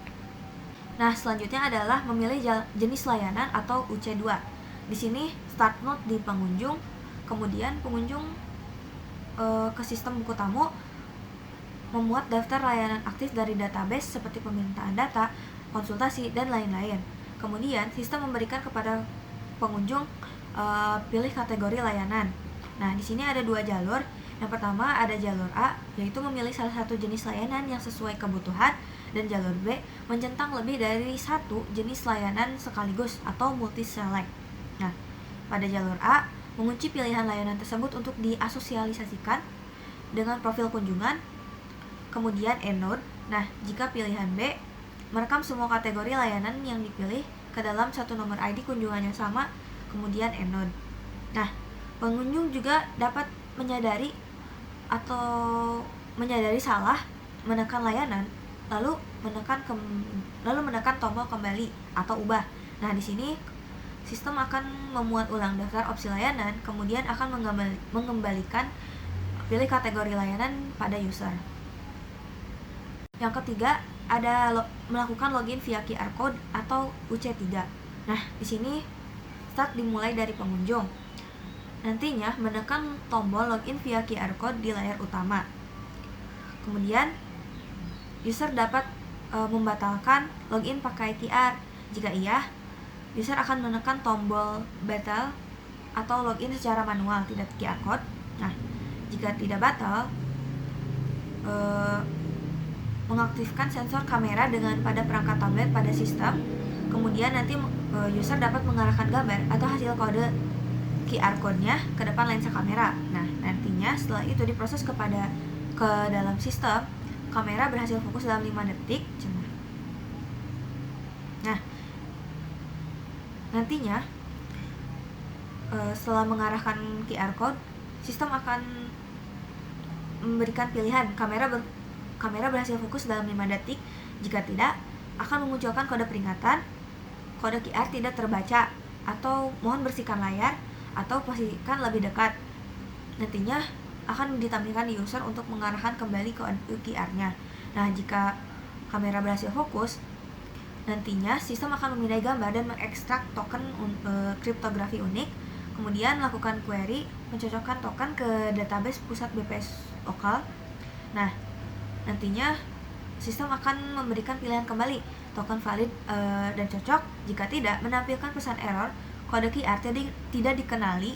Nah, selanjutnya adalah memilih jenis layanan atau UC2. Di sini start node di pengunjung, kemudian pengunjung ke sistem buku tamu memuat daftar layanan aktif dari database seperti permintaan data, konsultasi, dan lain-lain. Kemudian sistem memberikan kepada pengunjung pilih kategori layanan. Nah, di sini ada dua jalur. Yang pertama ada jalur A, yaitu memilih salah satu jenis layanan yang sesuai kebutuhan, dan jalur B mencentang lebih dari satu jenis layanan sekaligus atau multi select. Nah, pada jalur A, mengunci pilihan layanan tersebut untuk diasosialisasikan dengan profil kunjungan. Kemudian endnote. Nah, jika pilihan B, merekam semua kategori layanan yang dipilih ke dalam satu nomor ID kunjungan yang sama. Kemudian endnote. Nah, pengunjung juga dapat menyadari salah, menekan layanan, lalu menekan tombol kembali atau ubah. Nah, di sini sistem akan memuat ulang daftar opsi layanan, kemudian akan mengembalikan pilih kategori layanan pada user. Yang ketiga ada melakukan login via QR code atau UC3. Nah, di sini start dimulai dari pengunjung. Nantinya menekan tombol login via QR code di layar utama. Kemudian user dapat membatalkan login pakai QR. Jika iya, user akan menekan tombol batal atau login secara manual, tidak QR code. Nah, jika tidak batal, mengaktifkan sensor kamera pada perangkat tablet pada sistem. Kemudian nanti user dapat mengarahkan gambar atau hasil kode QR code-nya ke depan lensa kamera. Nah, nantinya setelah itu diproses ke dalam sistem, kamera berhasil fokus dalam 5 detik. Nah, nantinya setelah mengarahkan QR code, sistem akan memberikan pilihan kamera berhasil fokus dalam 5 detik. Jika tidak, akan memunculkan kode peringatan, kode QR tidak terbaca, atau mohon bersihkan layar atau posisikan lebih dekat. Nantinya akan ditampilkan di user untuk mengarahkan kembali ke QR-nya. Nah, jika kamera berhasil fokus, nantinya sistem akan memindai gambar dan mengekstrak token kriptografi unik. Kemudian lakukan query, mencocokkan token ke database pusat BPS lokal. Nah, nantinya sistem akan memberikan pilihan kembali token valid dan cocok. Jika tidak, menampilkan pesan error, kode QR tidak dikenali,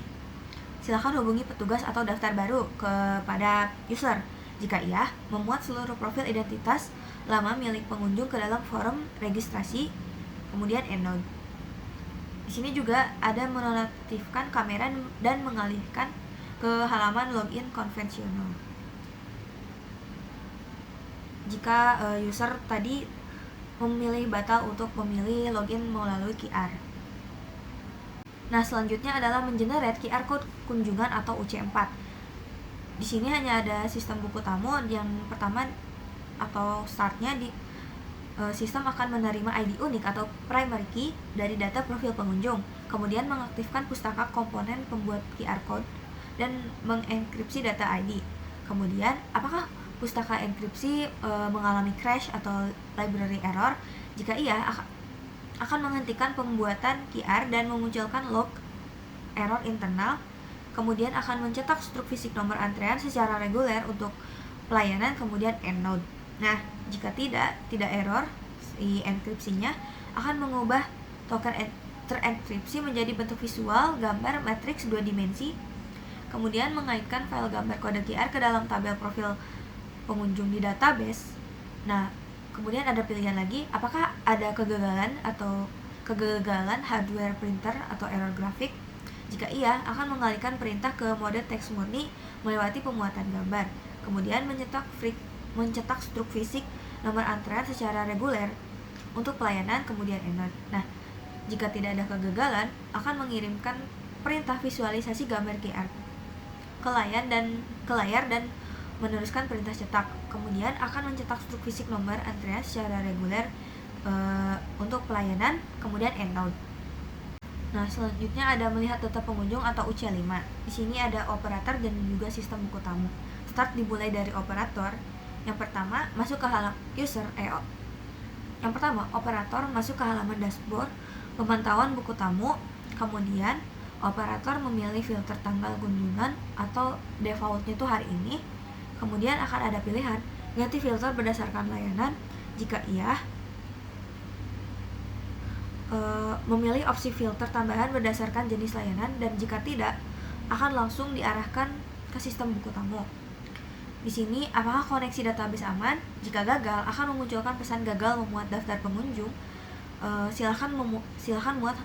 silakan hubungi petugas atau daftar baru kepada user. Jika iya, memuat seluruh profil identitas lama milik pengunjung ke dalam forum registrasi. Kemudian endnote. Di sini juga ada menonaktifkan kamera dan mengalihkan ke halaman login konvensional. Jika user tadi memilih batal untuk memilih login melalui QR. Nah, selanjutnya adalah mengenerate QR code kunjungan atau UC4. Di sini hanya ada sistem buku tamu. Yang pertama atau startnya di sistem akan menerima ID unik atau primary key dari data profil pengunjung, kemudian mengaktifkan pustaka komponen pembuat QR code dan mengenkripsi data ID. Kemudian, apakah pustaka enkripsi mengalami crash atau library error? Jika iya, akan menghentikan pembuatan QR dan memunculkan log error internal. Kemudian akan mencetak struk fisik nomor antrean secara reguler untuk pelayanan, kemudian endnode. Nah, jika tidak error, si enkripsinya akan mengubah token terenkripsi menjadi bentuk visual gambar matriks 2 dimensi, kemudian mengaitkan file gambar kode QR ke dalam tabel profil pengunjung di database. Nah, kemudian ada pilihan lagi, apakah ada kegagalan hardware printer atau error grafik? Jika iya, akan mengalihkan perintah ke mode teks murni melewati pemuatan gambar, kemudian mencetak struk fisik nomor antrean secara reguler untuk pelayanan, kemudian endnode. Nah, jika tidak ada kegagalan, akan mengirimkan perintah visualisasi gambar QR ke layar dan meneruskan perintah cetak. Kemudian akan mencetak struk fisik nomor antrean secara reguler untuk pelayanan, kemudian endnode. Nah, selanjutnya ada melihat data pengunjung atau UC5. Di sini ada operator dan juga sistem buku tamu. Start dimulai dari operator. Yang pertama, masuk ke halaman operator masuk ke halaman dashboard pemantauan buku tamu. Kemudian, operator memilih filter tanggal kunjungan atau defaultnya itu hari ini. Kemudian akan ada pilihan ganti filter berdasarkan layanan. Jika iya, memilih opsi filter tambahan berdasarkan jenis layanan, dan jika tidak, akan langsung diarahkan ke sistem buku tamu. Di sini, apakah koneksi database aman? Jika gagal, akan memunculkan pesan gagal memuat daftar pengunjung. Silakan muat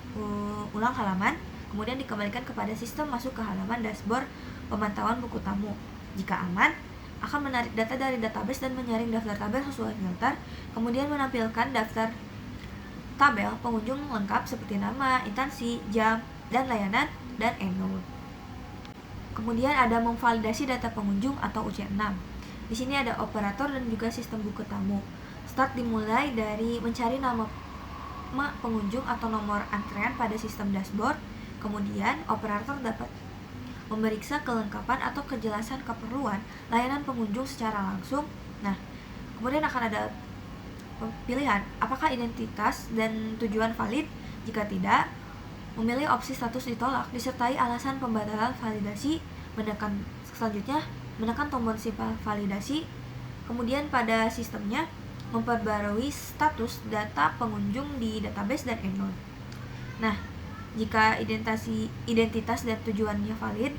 ulang halaman, kemudian dikembalikan kepada sistem masuk ke halaman dashboard pemantauan buku tamu. Jika aman, akan menarik data dari database dan menyaring daftar tabel sesuai filter, kemudian menampilkan daftar tabel pengunjung lengkap seperti nama, instansi, jam, dan layanan, dan endnode. Kemudian ada memvalidasi data pengunjung atau UC6. Di sini ada operator dan juga sistem buku tamu. Start dimulai dari mencari nama pengunjung atau nomor antrean pada sistem dashboard. Kemudian operator dapat memeriksa kelengkapan atau kejelasan keperluan layanan pengunjung secara langsung. Nah, kemudian akan ada pilihan apakah identitas dan tujuan valid. Jika tidak, memilih opsi status ditolak disertai alasan pembatalan validasi. Selanjutnya menekan tombol simpan validasi. Kemudian pada sistemnya memperbarui status data pengunjung di database dan endnode. Nah, jika identitas dan tujuannya valid,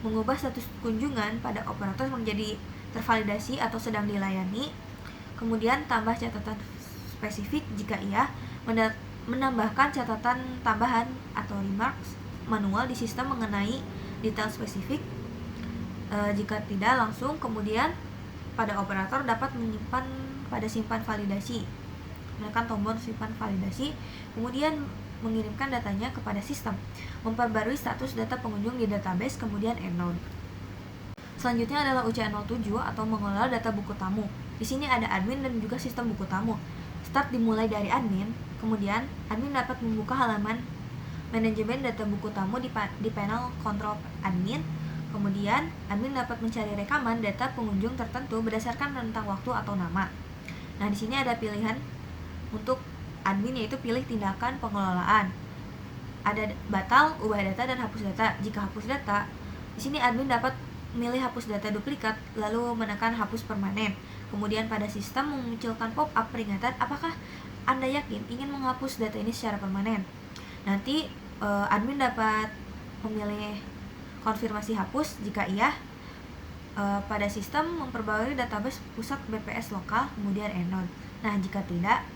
mengubah status kunjungan pada operator menjadi tervalidasi atau sedang dilayani. Kemudian tambah catatan spesifik. Jika iya, menambahkan catatan tambahan atau remarks manual di sistem mengenai detail spesifik. Jika tidak, langsung kemudian pada operator dapat menyimpan pada simpan validasi, menekan tombol simpan validasi, kemudian mengirimkan datanya kepada sistem, memperbarui status data pengunjung di database, kemudian endnode. Selanjutnya adalah UC07 atau mengelola data buku tamu. Di sini ada admin dan juga sistem buku tamu. Start dimulai dari admin, kemudian admin dapat membuka halaman manajemen data buku tamu di panel kontrol admin. Kemudian admin dapat mencari rekaman data pengunjung tertentu berdasarkan rentang waktu atau nama. Nah, di sini ada pilihan untuk admin, yaitu pilih tindakan pengelolaan. Ada batal, ubah data, dan hapus data. Jika hapus data, di sini admin dapat memilih hapus data duplikat lalu menekan hapus permanen. Kemudian pada sistem memunculkan pop-up peringatan apakah Anda yakin ingin menghapus data ini secara permanen. Nanti admin dapat memilih konfirmasi hapus. Jika iya, pada sistem memperbarui database pusat BPS lokal, kemudian endnode. Nah, jika tidak,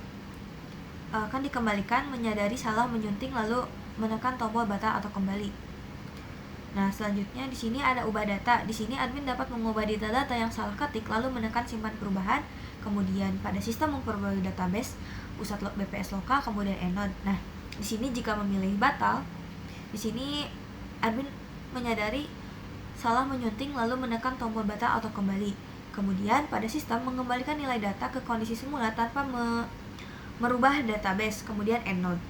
akan dikembalikan menyadari salah menyunting lalu menekan tombol batal atau kembali. Nah, selanjutnya di sini ada ubah data. Di sini admin dapat mengubah data yang salah ketik lalu menekan simpan perubahan. Kemudian pada sistem memperbarui database pusat BPS lokal, kemudian endnode. Nah, di sini jika memilih batal, di sini admin menyadari salah menyunting lalu menekan tombol batal atau kembali. Kemudian pada sistem mengembalikan nilai data ke kondisi semula tanpa merubah database, kemudian EndNote.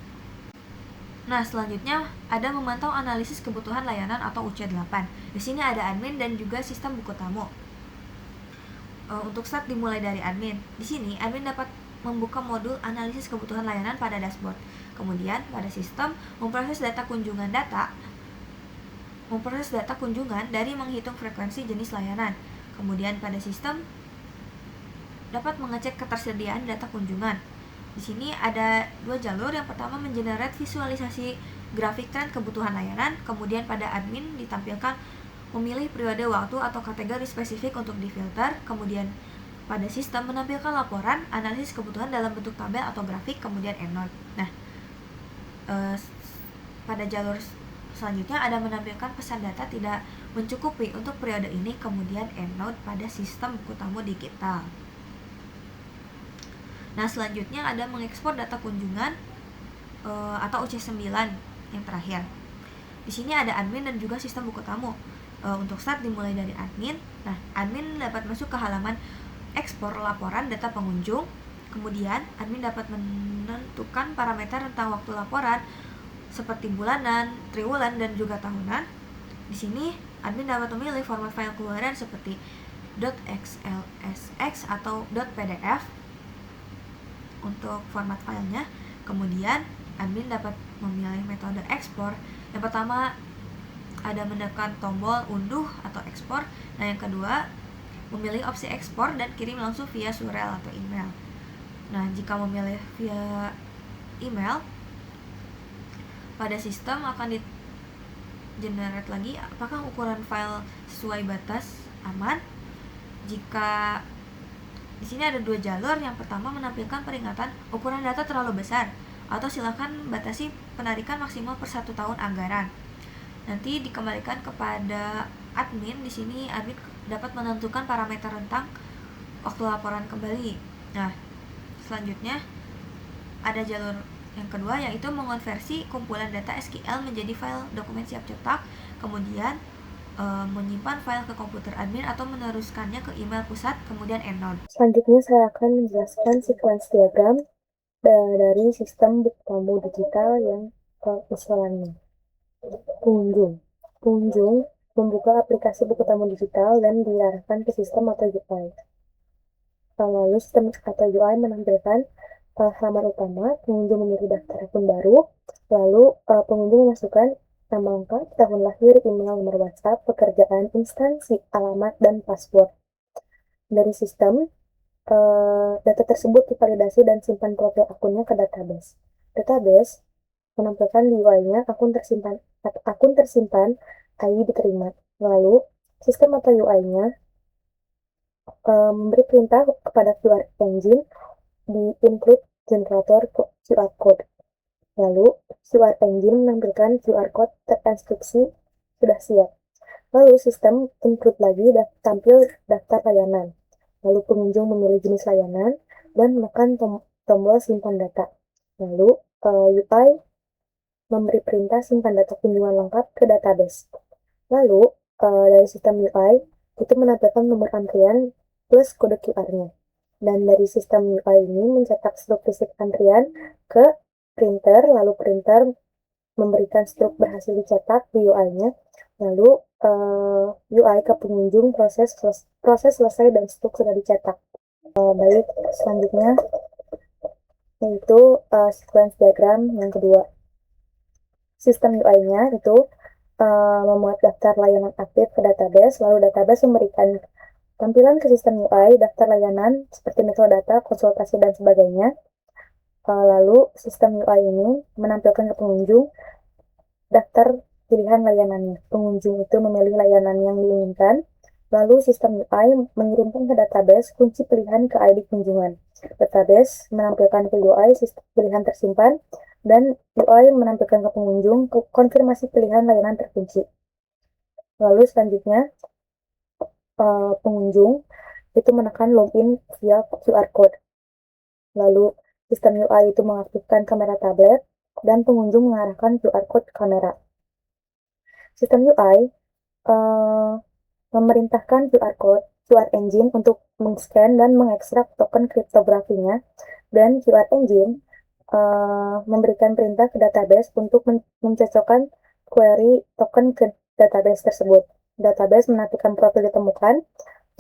Nah, selanjutnya ada memantau analisis kebutuhan layanan atau UC8. Di sini ada admin dan juga sistem buku tamu. Untuk start dimulai dari admin. Di sini admin dapat membuka modul analisis kebutuhan layanan pada dashboard. Kemudian pada sistem memproses data kunjungan dari menghitung frekuensi jenis layanan. Kemudian pada sistem dapat mengecek ketersediaan data kunjungan. Di sini ada dua jalur. Yang pertama mengenerate visualisasi grafik tren kebutuhan layanan. Kemudian pada admin ditampilkan memilih periode waktu atau kategori spesifik untuk difilter. Kemudian pada sistem menampilkan laporan analisis kebutuhan dalam bentuk tabel atau grafik, kemudian EndNote. Nah, pada jalur selanjutnya ada menampilkan pesan data tidak mencukupi untuk periode ini, kemudian EndNote pada sistem buku tamu digital. Nah, selanjutnya ada mengekspor data kunjungan atau UC9 yang terakhir. Di sini ada admin dan juga sistem buku tamu. Untuk start dimulai dari admin. Nah, admin dapat masuk ke halaman ekspor laporan data pengunjung. Kemudian admin dapat menentukan parameter tentang waktu laporan seperti bulanan, triwulan, dan juga tahunan. Di sini admin dapat memilih format file keluaran seperti .xlsx atau .pdf untuk format filenya. Kemudian admin dapat memilih metode ekspor. Yang pertama ada menekan tombol unduh atau ekspor. Nah, yang kedua memilih opsi ekspor dan kirim langsung via surel atau email. Nah, jika memilih via email, pada sistem akan di-generate lagi apakah ukuran file sesuai batas aman. Jika di sini ada dua jalur. Yang pertama menampilkan peringatan ukuran data terlalu besar, atau silakan batasi penarikan maksimal per 1 tahun anggaran. Nanti dikembalikan kepada admin. Di sini admin dapat menentukan parameter rentang waktu laporan kembali. Nah, selanjutnya ada jalur yang kedua, yaitu mengonversi kumpulan data SQL menjadi file dokumen siap cetak, kemudian menyimpan file ke komputer admin atau meneruskannya ke email pusat, kemudian EndNote. Selanjutnya saya akan menjelaskan sequence diagram dari sistem buku tamu digital yang usulannya. Pengunjung membuka aplikasi buku tamu digital dan diarahkan ke sistem atau UI. Lalu sistem atau UI menampilkan halaman utama. Pengunjung memilih daftar akun baru. Lalu pengunjung memasukkan nama lengkap, tahun lahir, email, nomor WhatsApp, pekerjaan, instansi, alamat, dan password. Dari sistem, data tersebut divalidasi dan simpan profil akunnya ke database. Database menampilkan di UI-nya akun tersimpan, ID diterima. Lalu, sistem atau UI-nya memberi perintah kepada QR engine di include generator QR code. Lalu, QR engine menampilkan QR code terinstruksi sudah siap. Lalu, sistem include lagi tampil daftar layanan. Lalu, pengunjung memilih jenis layanan dan menekan tombol simpan data. Lalu, UI memberi perintah simpan data kunjungan lengkap ke database. Lalu, dari sistem UI, itu menampilkan nomor antrian plus kode QR-nya. Dan dari sistem UI ini mencetak struk fisik antrian ke printer, lalu printer memberikan struk berhasil dicetak di UI-nya, lalu UI ke pengunjung proses selesai dan struk sudah dicetak. Baik, selanjutnya yaitu sequence diagram yang kedua. Sistem UI-nya itu memuat daftar layanan aktif ke database, lalu database memberikan tampilan ke sistem UI daftar layanan seperti metadata, konsultasi, dan sebagainya. Lalu sistem UI ini menampilkan ke pengunjung daftar pilihan layanannya. Pengunjung itu memilih layanan yang diinginkan. Lalu sistem UI mengirimkan ke database kunci pilihan ke ID kunjungan. Database menampilkan ke UI sistem pilihan tersimpan, dan UI menampilkan ke pengunjung konfirmasi pilihan layanan terkunci. Lalu selanjutnya pengunjung itu menekan login via QR code. Lalu sistem UI itu mengaktifkan kamera tablet dan pengunjung mengarahkan QR code ke kamera. Sistem UI memerintahkan QR code QR Engine untuk men-scan dan mengekstrak token kriptografinya, dan QR Engine memberikan perintah ke database untuk mencocokkan query token ke database tersebut. Database menampilkan profil ditemukan,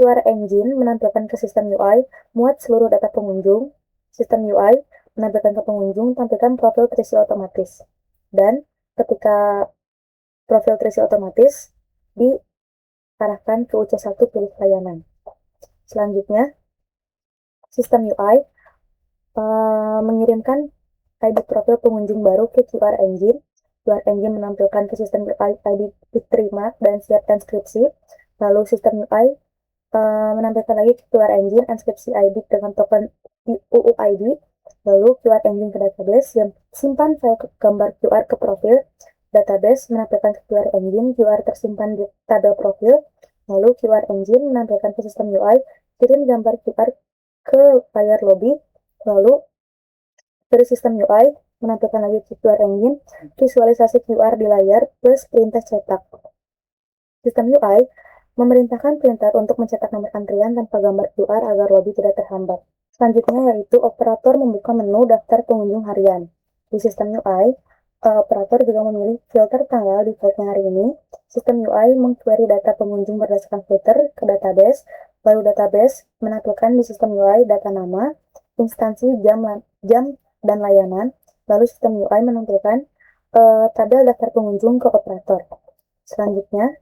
QR Engine menampilkan ke sistem UI muat seluruh data pengunjung, sistem UI menampilkan ke pengunjung tampilkan profil terisi otomatis, dan ketika profil terisi otomatis diarahkan ke UC1 pilih layanan. Selanjutnya, sistem UI mengirimkan ID profil pengunjung baru ke QR Engine. QR Engine menampilkan ke sistem UI ID diterima dan siap enskripsi. Lalu sistem UI menampilkan lagi ke QR Engine enskripsi ID dengan token UUID. Lalu QR Engine ke database yang simpan file gambar QR ke profil. Database menampilkan ke QR Engine QR tersimpan di tabel profil. Lalu QR Engine menampilkan ke sistem UI kirim gambar QR ke layar lobby. Lalu dari sistem UI menampilkan lagi QR Engine visualisasi QR di layar plus perintah cetak. Sistem UI memerintahkan printer untuk mencetak nomor antrian tanpa gambar QR agar lobby tidak terhambat. Selanjutnya yaitu operator membuka menu daftar pengunjung harian. Di sistem UI, operator juga memilih filter tanggal di file hari ini. Sistem UI mengquery data pengunjung berdasarkan filter ke database, lalu database menampilkan di sistem UI data nama, instansi, jam, dan layanan, lalu sistem UI menampilkan tabel daftar pengunjung ke operator. Selanjutnya,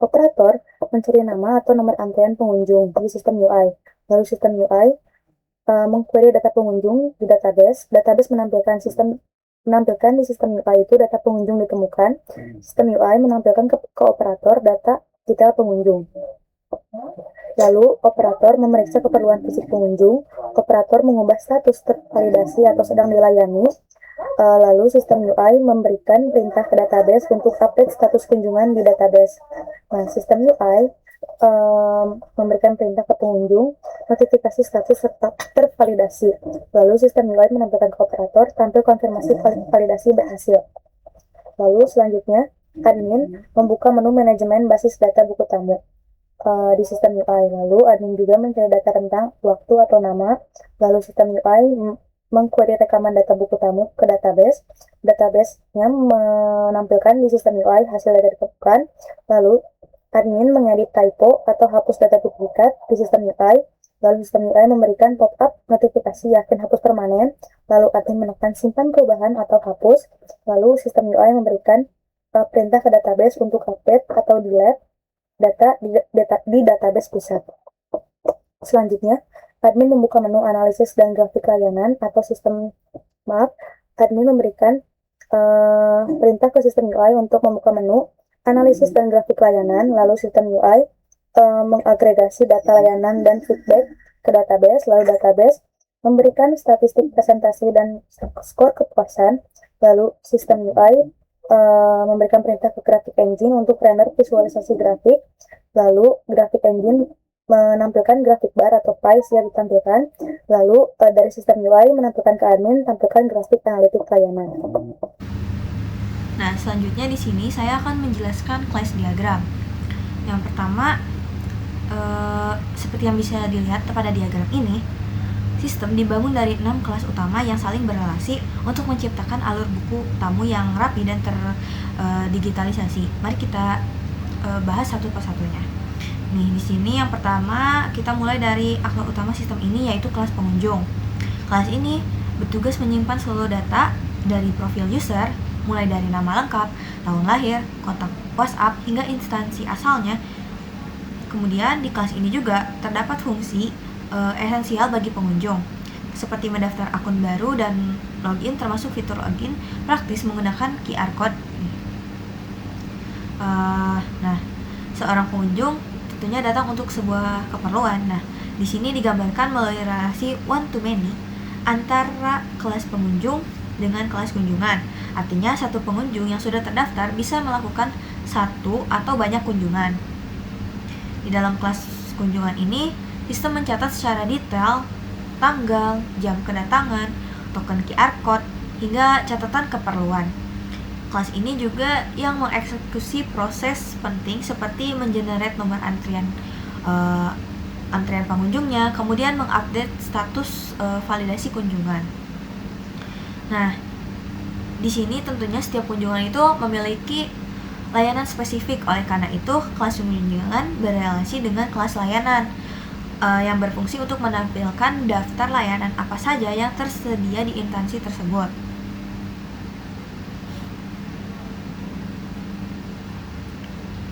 operator mencari nama atau nomor antrian pengunjung di sistem UI, lalu sistem UI mengquery data pengunjung di database. Database menampilkan di sistem UI itu data pengunjung ditemukan. Sistem UI menampilkan ke operator data detail pengunjung. Lalu operator memeriksa keperluan fisik pengunjung. Operator mengubah status tervalidasi atau sedang dilayani. Lalu sistem UI memberikan perintah ke database untuk update status kunjungan di database. Nah, sistem UI memberikan perintah ke pengunjung notifikasi status tervalidasi. Lalu sistem UI menampilkan ke operator tampil konfirmasi validasi berhasil. Lalu selanjutnya, admin membuka menu manajemen basis data buku tamu di sistem UI. Lalu admin juga mencari data tentang waktu atau nama. Lalu sistem UI mengquery rekaman data buku tamu ke database. Database-nya menampilkan di sistem UI hasil data ditemukan. Lalu admin mengedit typo atau hapus data duplikat di sistem UI. Lalu sistem UI memberikan pop-up notifikasi yakin hapus permanen. Lalu admin menekan simpan perubahan atau hapus. Lalu sistem UI memberikan perintah ke database untuk update atau delete data di database pusat. Selanjutnya, admin membuka menu analisis dan grafik layanan atau admin memberikan perintah ke sistem UI untuk membuka menu analisis dan grafik layanan, lalu sistem UI mengagregasi data layanan dan feedback ke database, lalu database memberikan statistik presentasi dan skor kepuasan, lalu sistem UI memberikan perintah ke graphic engine untuk render visualisasi grafik, lalu graphic engine menampilkan grafik bar atau pie yang ditampilkan, lalu dari sistem UI menampilkan ke admin tampilkan grafik analitik layanan. Nah, selanjutnya di sini saya akan menjelaskan class diagram. Yang pertama, seperti yang bisa dilihat pada diagram ini, sistem dibangun dari 6 kelas utama yang saling berrelasi untuk menciptakan alur buku tamu yang rapi dan terdigitalisasi. Mari kita bahas satu persatunya. Nih, di sini yang pertama kita mulai dari aktor utama sistem ini yaitu kelas pengunjung. Kelas ini bertugas menyimpan seluruh data dari profil user, mulai dari nama lengkap, tahun lahir, kontak WhatsApp, hingga instansi asalnya. Kemudian di kelas ini juga terdapat fungsi esensial bagi pengunjung, seperti mendaftar akun baru dan login, termasuk fitur login praktis menggunakan QR Code. Nah, seorang pengunjung tentunya datang untuk sebuah keperluan. Nah, di sini digambarkan melalui relasi one to many antara kelas pengunjung dengan kelas kunjungan. Artinya satu pengunjung yang sudah terdaftar bisa melakukan satu atau banyak kunjungan. Di dalam kelas kunjungan ini, sistem mencatat secara detail tanggal, jam kedatangan, token QR Code, hingga catatan keperluan. Kelas ini juga yang mengeksekusi proses penting seperti mengenerate nomor antrian antrian pengunjungnya, kemudian mengupdate status validasi kunjungan. Nah, di sini tentunya setiap kunjungan itu memiliki layanan spesifik, oleh karena itu kelas kunjungan berrelasi dengan kelas layanan yang berfungsi untuk menampilkan daftar layanan apa saja yang tersedia di instansi tersebut.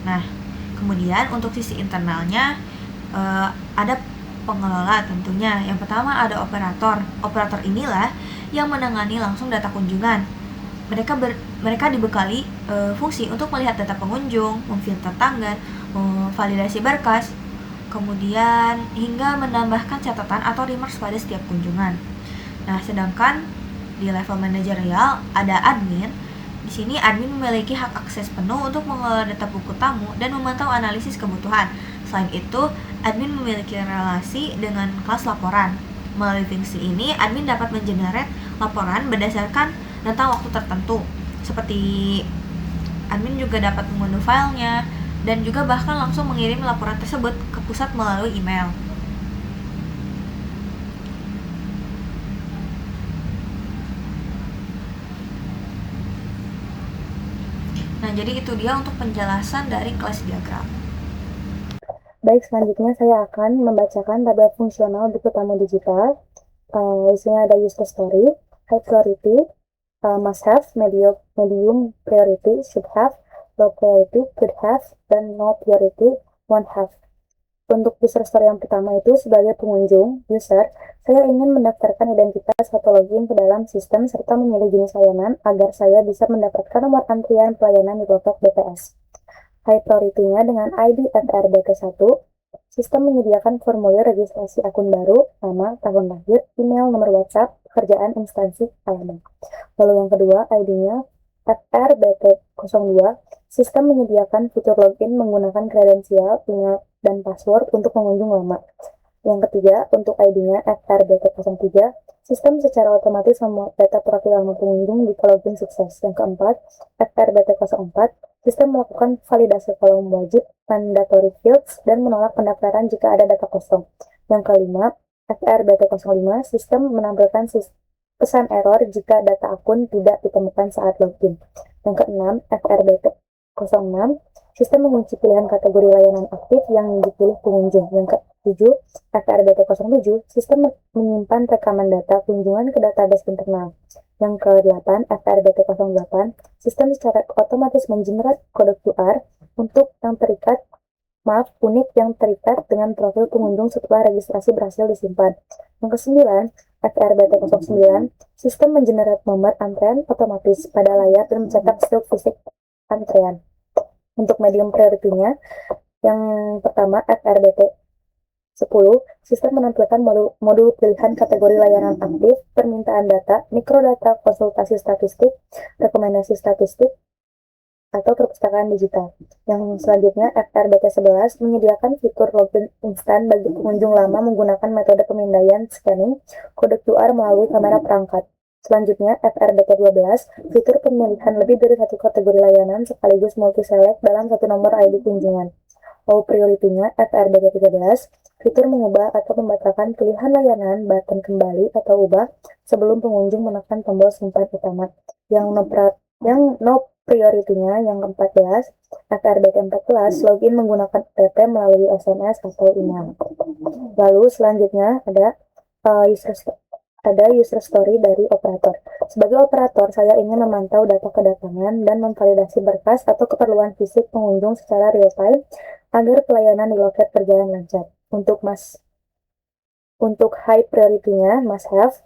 Nah, kemudian untuk sisi internalnya ada pengelola tentunya. Yang pertama ada operator. Operator inilah yang menangani langsung data kunjungan. Mereka dibekali fungsi untuk melihat data pengunjung, memfilter tanggal, memvalidasi berkas, kemudian hingga menambahkan catatan atau remarks pada setiap kunjungan. Nah, sedangkan di level manajerial ada admin. Di sini admin memiliki hak akses penuh untuk mengelola data buku tamu dan memantau analisis kebutuhan. Selain itu, admin memiliki relasi dengan kelas laporan. Melalui fungsi ini, admin dapat mengenerate laporan berdasarkan tentang waktu tertentu. Seperti admin juga dapat mengunduh filenya dan juga bahkan langsung mengirim laporan tersebut ke pusat melalui email. Nah, jadi itu dia untuk penjelasan dari kelas diagram. Baik, selanjutnya saya akan membacakan tabel fungsional buku tamu digital. Isinya ada user story, high priority, must have, medium priority, should have, low priority, could have, dan no priority, won't have. Untuk user story yang pertama itu sebagai pengunjung, user, saya ingin mendaftarkan identitas atau login ke dalam sistem serta memilih jenis layanan agar saya bisa mendapatkan nomor antrian pelayanan di loket BPS. High priority-nya dengan ID FRBT1, sistem menyediakan formulir registrasi akun baru, nama, tahun lahir, email, nomor WhatsApp, pekerjaan, instansi, alamat. Lalu yang kedua, ID-nya FRBT02, sistem menyediakan fitur login menggunakan kredensial, email, dan password untuk pengunjung lama. Yang ketiga, untuk ID-nya FRBT03, sistem secara otomatis memuat data profil lama pengunjung jika login sukses. Yang keempat, FRBT04, sistem melakukan validasi kolom wajib, mandatory fields, dan menolak pendaftaran jika ada data kosong. Yang kelima, FRBT05, sistem menampilkan pesan error jika data akun tidak ditemukan saat login. Yang keenam, FRBT06, sistem mengunci pilihan kategori layanan aktif yang dipilih pengunjung. Yang ketujuh, FRBT07, sistem menyimpan rekaman data kunjungan ke database internal. Yang ke-8, FRBT08, sistem secara otomatis mengenerate kode QR untuk yang unik yang terikat dengan profil pengunjung setelah registrasi berhasil disimpan. Yang ke-9, FRBT09, sistem mengenerate nomor antrean otomatis pada layar dan mencetak struk fisik antrean. Untuk medium priority-nya, yang pertama FRBT10, sistem menampilkan modul pilihan kategori layanan aktif, permintaan data, mikrodata, konsultasi statistik, rekomendasi statistik, atau perpustakaan digital. Yang selanjutnya, FRBT11 menyediakan fitur login instan bagi pengunjung lama menggunakan metode pemindaian scanning kode QR melalui kamera perangkat. Selanjutnya, FRBT12, fitur pemilihan lebih dari satu kategori layanan sekaligus multi-select dalam satu nomor ID kunjungan. Low priority-nya, FRBT13, fitur mengubah atau membatalkan pilihan layanan button kembali atau ubah sebelum pengunjung menekan tombol simpan utama. Yang no priority-nya yang ke-14, FRBT14, login menggunakan OTP melalui SMS atau email. Lalu selanjutnya ada user story dari operator. Sebagai operator, saya ingin memantau data kedatangan dan memvalidasi berkas atau keperluan fisik pengunjung secara real-time agar pelayanan di loket berjalan lancar. Untuk high priority-nya, must have,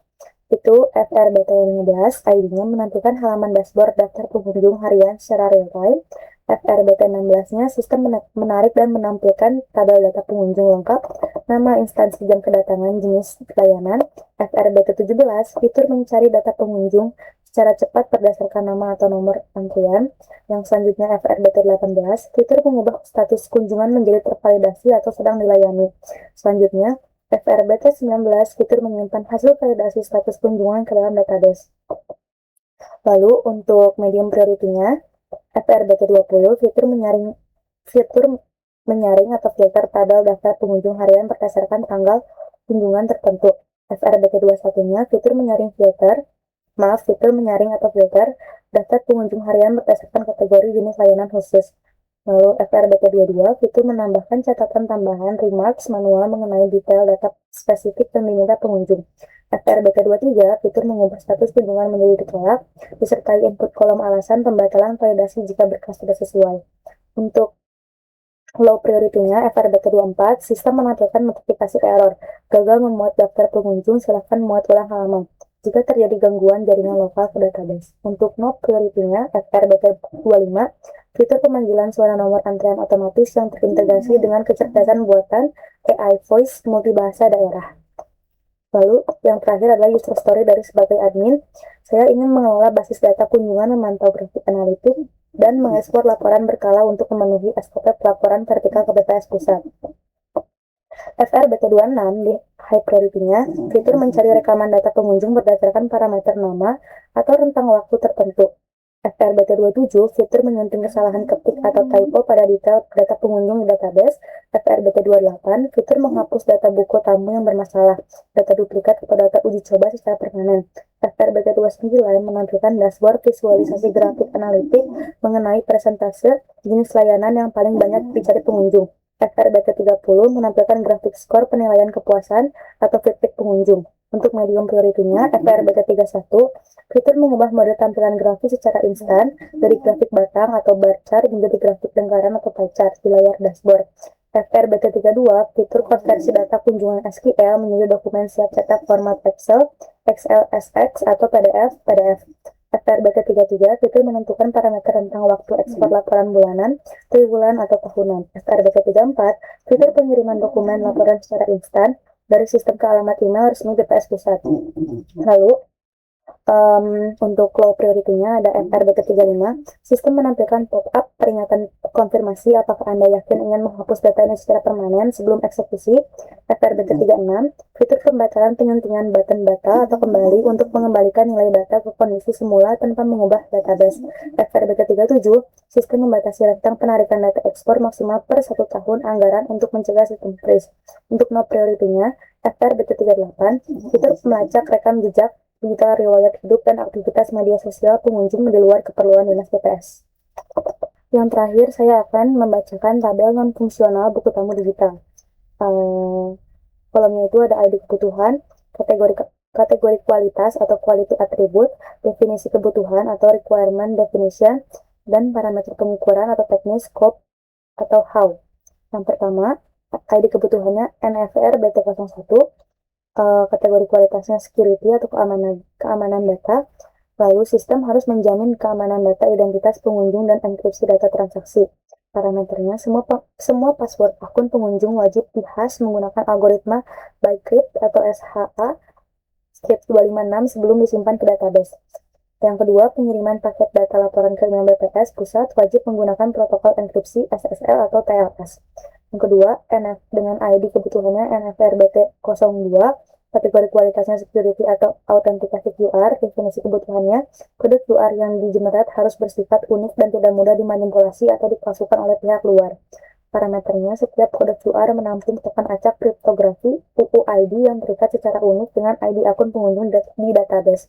itu FRBT15, ID-nya menampilkan halaman dashboard daftar pengunjung harian secara real-time. FRBT16-nya sistem menarik dan menampilkan tabel data pengunjung lengkap, nama instansi jam kedatangan jenis layanan. FRBT17, fitur mencari data pengunjung secara cepat berdasarkan nama atau nomor antrian. Yang selanjutnya FRBT18, fitur mengubah status kunjungan menjadi tervalidasi atau sedang dilayani. Selanjutnya FRBT19, fitur menyimpan hasil validasi status kunjungan ke dalam database. Lalu untuk medium priority-nya, FRBT20, fitur menyaring atau filter tabel daftar pengunjung harian berdasarkan tanggal kunjungan tertentu. FRBT21-nya fitur menyaring atau filter daftar pengunjung harian berdasarkan kategori jenis layanan khusus. Lalu FRBT22 fitur menambahkan catatan tambahan remarks manual mengenai detail data spesifik yang diminta pengunjung. FRBT23 fitur mengubah status kunjungan menjadi ditolak, disertai input kolom alasan pembatalan validasi jika berkas tidak sesuai. Untuk low priority-nya FRBT24, sistem menampilkan notifikasi error. Gagal memuat daftar pengunjung, silakan muat ulang halaman. Jika terjadi gangguan jaringan lokal ke database. Untuk no priority-nya FRBT25, fitur pemanggilan suara nomor antrian otomatis yang terintegrasi dengan kecerdasan buatan AI Voice multibahasa daerah. Lalu yang terakhir adalah user story dari sebagai admin. Saya ingin mengelola basis data kunjungan, memantau grafik analitik, dan mengekspor laporan berkala untuk memenuhi SOP pelaporan vertikal ke BPS Pusat. FRBT26 di high priority-nya, fitur mencari rekaman data pengunjung berdasarkan parameter nama atau rentang waktu tertentu. FRBT27, fitur menyunting kesalahan ketik atau typo pada detail data pengunjung di database. FRBT28, fitur menghapus data buku tamu yang bermasalah, data duplikat atau data uji coba secara permanen. FRBT29 menampilkan dashboard visualisasi grafik analitik mengenai persentase jenis layanan yang paling banyak dicari pengunjung. FRBT30 menampilkan grafik skor penilaian kepuasan atau feedback pengunjung. Untuk medium priority-nya, FRBT31, fitur mengubah mode tampilan grafis secara instan dari grafik batang atau bar chart menjadi grafik lingkaran atau pie chart di layar dashboard. FRBT32, fitur konversi data kunjungan SQL menjadi dokumen siap cetak format Excel, XLSX, atau PDF. FRBT33, fitur menentukan parameter rentang waktu ekspor laporan bulanan, triwulan, atau tahunan. FRBT34, fitur pengiriman dokumen laporan secara instan dari sistem ke alamat email resmi BPS Pusat. Lalu, untuk low priority-nya ada FRBT35, sistem menampilkan pop-up peringatan konfirmasi apakah Anda yakin ingin menghapus data ini secara permanen sebelum eksekusi. FRBT36, fitur pembatalan penyuntingan button data atau kembali untuk mengembalikan nilai data ke kondisi semula tanpa mengubah database. FRBT37, sistem membatasi rentang penarikan data ekspor maksimal per 1 tahun anggaran untuk mencegah sistem freeze. Untuk no priority-nya, FRBT38, fitur melacak rekam jejak digital riwayat hidup dan aktivitas media sosial pengunjung di luar keperluan dinas BPS. Yang terakhir, saya akan membacakan tabel non-fungsional buku tamu digital. Kolomnya itu ada ID kebutuhan, kategori kualitas atau quality attribute, definisi kebutuhan atau requirement definition, dan parameter pengukuran atau teknis, scope, atau how. Yang pertama, ID kebutuhannya NFR BT01, kategori kualitasnya security atau keamanan data. Lalu sistem harus menjamin keamanan data identitas pengunjung dan enkripsi data transaksi. Parameternya semua password akun pengunjung wajib dihash menggunakan algoritma Bcrypt atau SHA script 256 sebelum disimpan ke database. Yang kedua, pengiriman paket data laporan ke email BPS Pusat wajib menggunakan protokol enkripsi SSL atau TLS. Yang kedua, dengan ID kebutuhannya NFRBT02, kategori kualitasnya security atau autentikasi QR, definisi kebutuhannya, kode QR yang digenerate harus bersifat unik dan tidak mudah dimanipulasi atau dipalsukan oleh pihak luar. Parameternya, setiap kode QR menampung token acak kriptografi UUID yang terikat secara unik dengan ID akun pengunjung di database.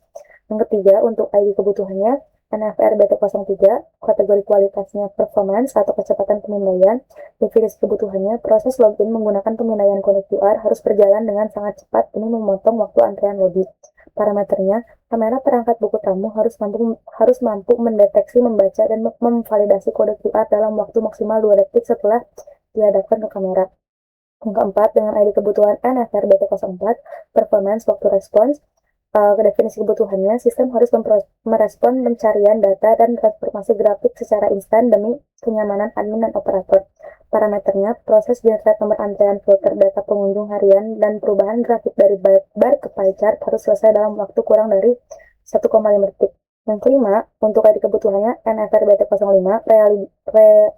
Yang ketiga, untuk ID kebutuhannya, NFRBT03, kategori kualitasnya performance atau kecepatan pemindaian, definisi kebutuhannya, proses login menggunakan pemindaian kode QR harus berjalan dengan sangat cepat demi memotong waktu antrean lobby. Parameternya, kamera perangkat buku tamu harus mampu mendeteksi, membaca, dan memvalidasi kode QR dalam waktu maksimal 2 detik setelah dihadapkan ke kamera. Yang keempat, dengan ID kebutuhan NFRBT04, performance waktu response, definisi kebutuhannya, sistem harus merespon pencarian data dan transformasi grafik secara instan demi kenyamanan admin dan operator. Parameternya, proses generate nomor antrean, filter data pengunjung harian, dan perubahan grafik dari bar ke pie chart harus selesai dalam waktu kurang dari 1,5 detik. Yang kelima, untuk ID kebutuhannya NFRBT05,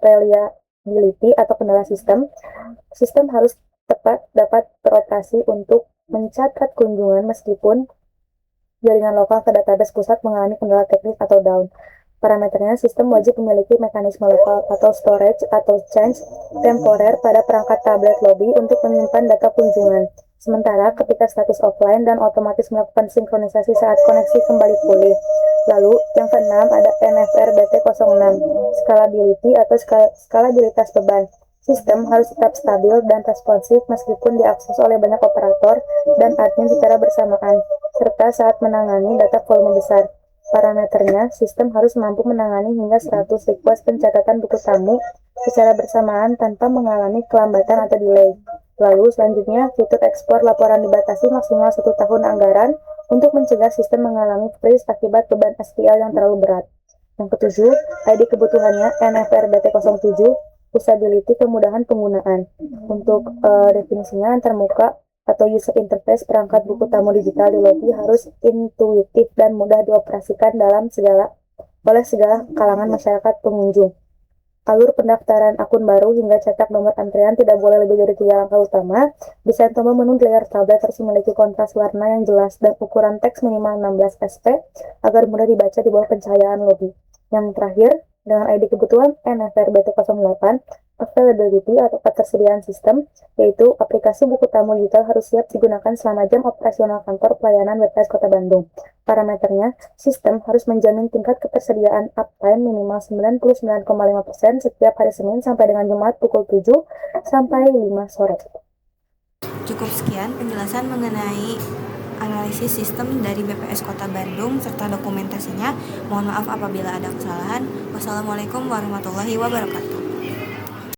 reliability atau kendala sistem. Sistem harus dapat beroperasi untuk mencatat kunjungan meskipun jaringan lokal ke database pusat mengalami kendala teknis atau down. Parameternya, sistem wajib memiliki mekanisme lokal atau storage atau change temporer pada perangkat tablet lobby untuk menyimpan data kunjungan. Sementara ketika status offline dan otomatis melakukan sinkronisasi saat koneksi kembali pulih. Lalu, yang keenam ada NFR BT06, scalability atau skalabilitas beban. Sistem harus tetap stabil dan responsif meskipun diakses oleh banyak operator dan admin secara bersamaan, serta saat menangani data volume besar. Parameternya, sistem harus mampu menangani hingga 100 request pencatatan buku tamu secara bersamaan tanpa mengalami kelambatan atau delay. Lalu selanjutnya, fitur ekspor laporan dibatasi maksimal 1 tahun anggaran untuk mencegah sistem mengalami freeze akibat beban SQL yang terlalu berat. Yang ketujuh, ID kebutuhannya NFR BT07, usability kemudahan penggunaan. Untuk definisinya, antarmuka atau user interface perangkat buku tamu digital di lobby harus intuitif dan mudah dioperasikan oleh segala kalangan masyarakat pengunjung. Alur pendaftaran akun baru hingga cetak nomor antrian tidak boleh lebih dari 3 langkah utama. Desain tombol menu di layar tablet harus memiliki kontras warna yang jelas dan ukuran teks minimal 16 sp agar mudah dibaca di bawah pencahayaan lobby. Yang terakhir, dengan ID kebutuhan NFR BT08, availability atau ketersediaan sistem, yaitu aplikasi buku tamu digital harus siap digunakan selama jam operasional kantor pelayanan BPS Kota Bandung. Parameternya, sistem harus menjamin tingkat ketersediaan uptime minimal 99,5% setiap hari Senin sampai dengan Jumat pukul 7 sampai 5 sore. Cukup sekian penjelasan mengenai analisis sistem dari BPS Kota Bandung serta dokumentasinya. Mohon maaf apabila ada kesalahan. Wassalamualaikum warahmatullahi wabarakatuh.